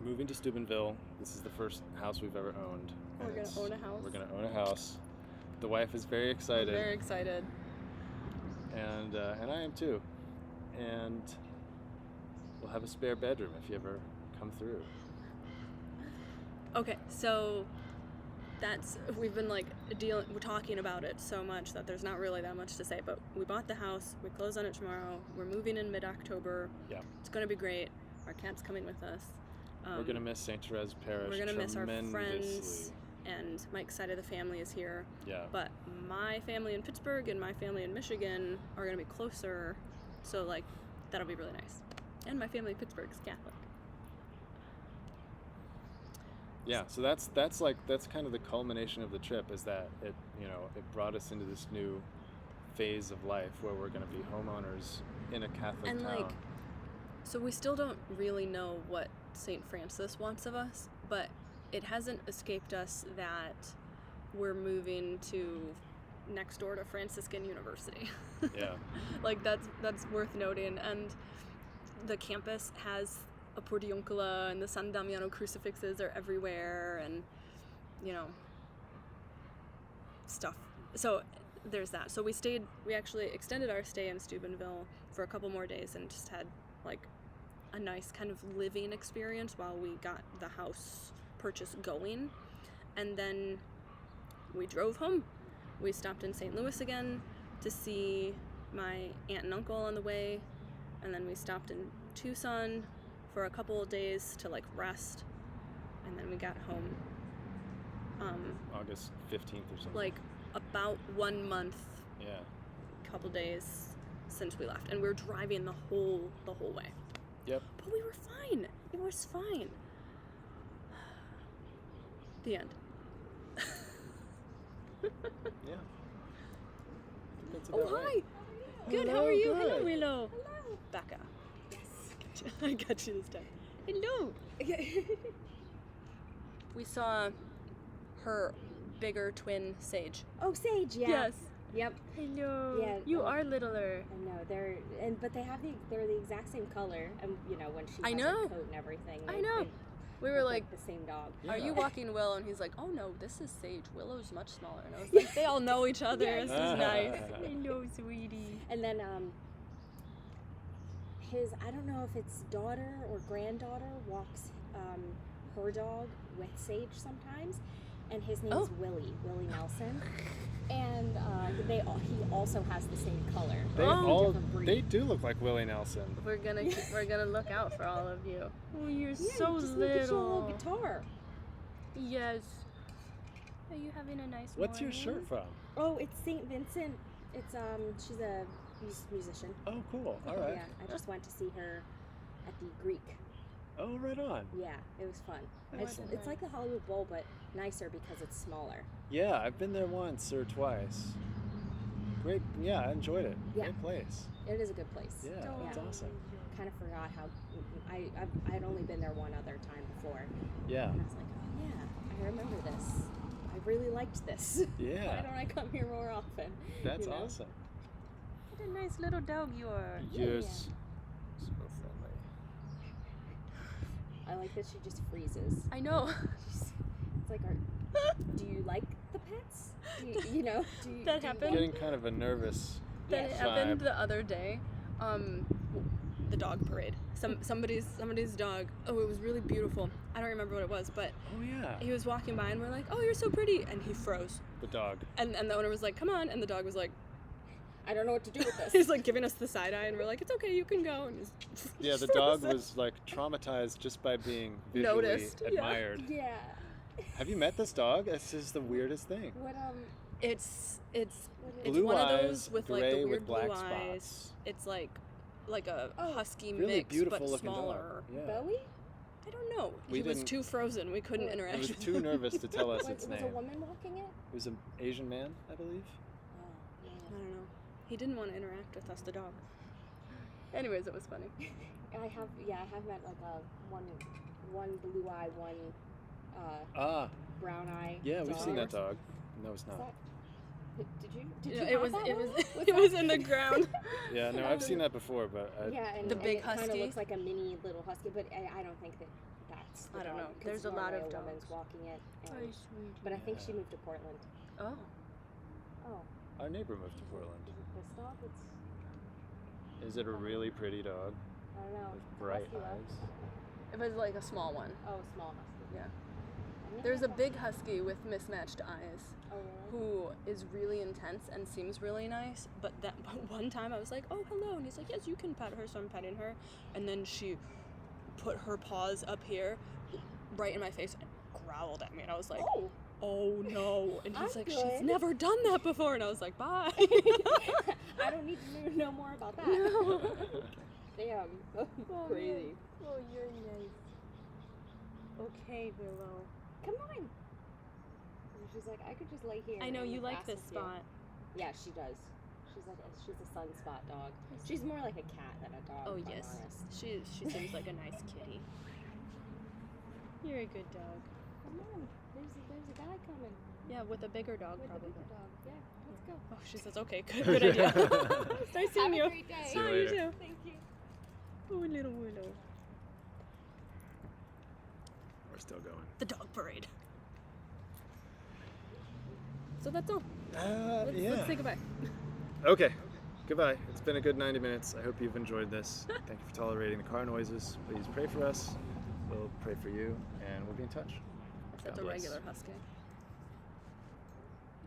Moving to Steubenville. This is the first house we've ever owned. We're and gonna own a house. We're gonna own a house. The wife is very We're excited, very excited. and I am too. And we'll have a spare bedroom if you ever come through. Okay, so we've been like we're talking about it so much that there's not really that much to say, but we bought the house, we close on it tomorrow, we're moving in mid-October. Yeah. It's gonna be great. Our cat's coming with us. We're gonna miss St. Therese Parish. We're gonna miss our friends, tremendously. and Mike's side of the family is here. Yeah. But my family in Pittsburgh and my family in Michigan are gonna be closer, so like that'll be really nice. And my family in Pittsburgh is Catholic. Yeah, so that's kind of the culmination of the trip, is that it brought us into this new phase of life where we're going to be homeowners in a Catholic And town. So we still don't really know what St. Francis wants of us, but it hasn't escaped us that we're moving to next door to Franciscan University. Yeah. Like that's worth noting. And the campus has a portiuncula, and the San Damiano crucifixes are everywhere, and stuff. So there's that. So we actually extended our stay in Steubenville for a couple more days and just had like a nice kind of living experience while we got the house purchase going. And then we drove home. We stopped in St. Louis again to see my aunt and uncle on the way. And then we stopped in Tucson for a couple of days to like rest. And then we got home. August 15th or something. Like about 1 month, Yeah. couple days since we left. And we were driving the whole way. Yep. But we were fine. It was fine. The end. Yeah. That's Oh, about hi. right. Good, how Hello, are you? good. Hello, Willow. Hello. Becca. Yes. I got you this time. Hello. We saw her bigger twin, Sage. Oh, Sage, yeah. Yes. Yep. Hello. Yeah, You oh. are littler. I know but they're the exact same color, and when she I has know. her coat and everything. I they- know. they We were look like, the same dog. Yeah. are you walking Willow? And he's like, oh no, this is Sage. Willow's much smaller. And I was like, they all know each other. Yes. This is nice. Hello, sweetie. And then his I don't know if it's daughter or granddaughter walks her dog with Sage sometimes, and his name's Oh. Willie Nelson, and he also has the same color. They Oh. all Different breed. they do look like Willie Nelson. We're gonna look out for all of you. Oh, you're Yeah, so just look at your little little. guitar. Yes. Are you having a nice What's your morning? shirt from? Oh, it's St. Vincent. It's she's a musician. Oh, cool. All right. Yeah, I just went to see her at the Greek. Oh, right on. Yeah, it was fun. Excellent. It's like the Hollywood Bowl, but nicer because it's smaller. Yeah, I've been there once or twice. Great. Yeah, I enjoyed it. Yeah. Great place. It is a good place. Yeah, that's awesome. Kind of forgot how I had only been there one other time before, Yeah. and I was like, oh yeah, I remember this. I really liked this. Why Yeah. don't I come here more often? That's you know? awesome. What a nice little dog you are. Yes. So friendly. I like that she just freezes. I know. It's like, do you like the pets? Do you, do you, That do you happened. Getting kind of a nervous. That Yeah. happened vibe. the other day. The dog parade. Somebody's dog. Oh, it was really beautiful. I don't remember what it was, but Oh yeah. he was walking by and we're like, "Oh, you're so pretty," and he froze. The dog. And the owner was like, "Come on," and the dog was like, I don't know what to do with this. he's like giving us the side eye, and we're like, "It's okay, you can go." And he's Yeah, the dog was like traumatized just by being visually Noticed, yeah. admired. Yeah. Have you met this dog? It's just the weirdest thing. What It's Blue one of eyes, those with like gray the with weird black blue eyes. spots. It's like a Oh, husky Really mix, beautiful but looking smaller. dog. Yeah. Bowie? I don't know. We He was didn't- too frozen. We couldn't interact. It was with too him. nervous to tell us Was, its was name. a woman walking it? It was an Asian man, I believe. Oh, I yeah. don't know. He didn't want to interact with us, the dog. Anyways, it was funny. I have met like one blue eye, one Ah, brown eye. yeah, we've dog. seen that dog. No, it's Is not. that, did you Yeah, have it was that it one? was Was it was that- in the ground. Yeah, no, I've seen that before, but Yeah, and The and big it kind of husky? looks like a mini little husky, but I don't think that's the I don't dog, know. 'cause There's a lot normally of a woman's dogs. walking it. And, sweet. but I think she Yeah. moved to Portland. Oh. Oh, our neighbor moved to Portland. is it this dog? It's Is it a really pretty dog I don't know. with bright Husky left? eyes? It was like a small one. Oh, small husky. Yeah. I think There's a that's big husky with mismatched eyes Oh, really? who is really intense and seems really nice, but one time I was like, "Oh, hello." And he's like, "Yes, you can pet her." So I'm petting her, and then she put her paws up here right in my face and growled at me, and I was like, Oh, "Oh no." And he's I'm like, "She's good." never done that before." And I was like, "Bye." I don't need to know more about that. No. Damn, crazy. Oh, you're nice. Okay, Willow. Come on. And she's like, I could just lay here. I know and you like bask this with you." spot. Yeah, she does. She's a sunspot dog. She's more like a cat than a dog. Oh if I'm yes, honest. she seems like a nice kitty. You're a good dog. Come on. There's a guy coming Yeah, with a bigger dog with a probably. bigger dog. Yeah, let's go. Oh, she says okay. Good idea. It's nice seeing you. Have a great day. See you Bye, later. too. Thank you. Oh, little Willow. We're still going. The dog parade. So that's all. Yeah. Let's say goodbye. Okay. goodbye. It's been a good 90 minutes. I hope you've enjoyed this. Thank you for tolerating the car noises. Please pray for us. We'll pray for you, and we'll be in touch. That's God a bless. regular husky.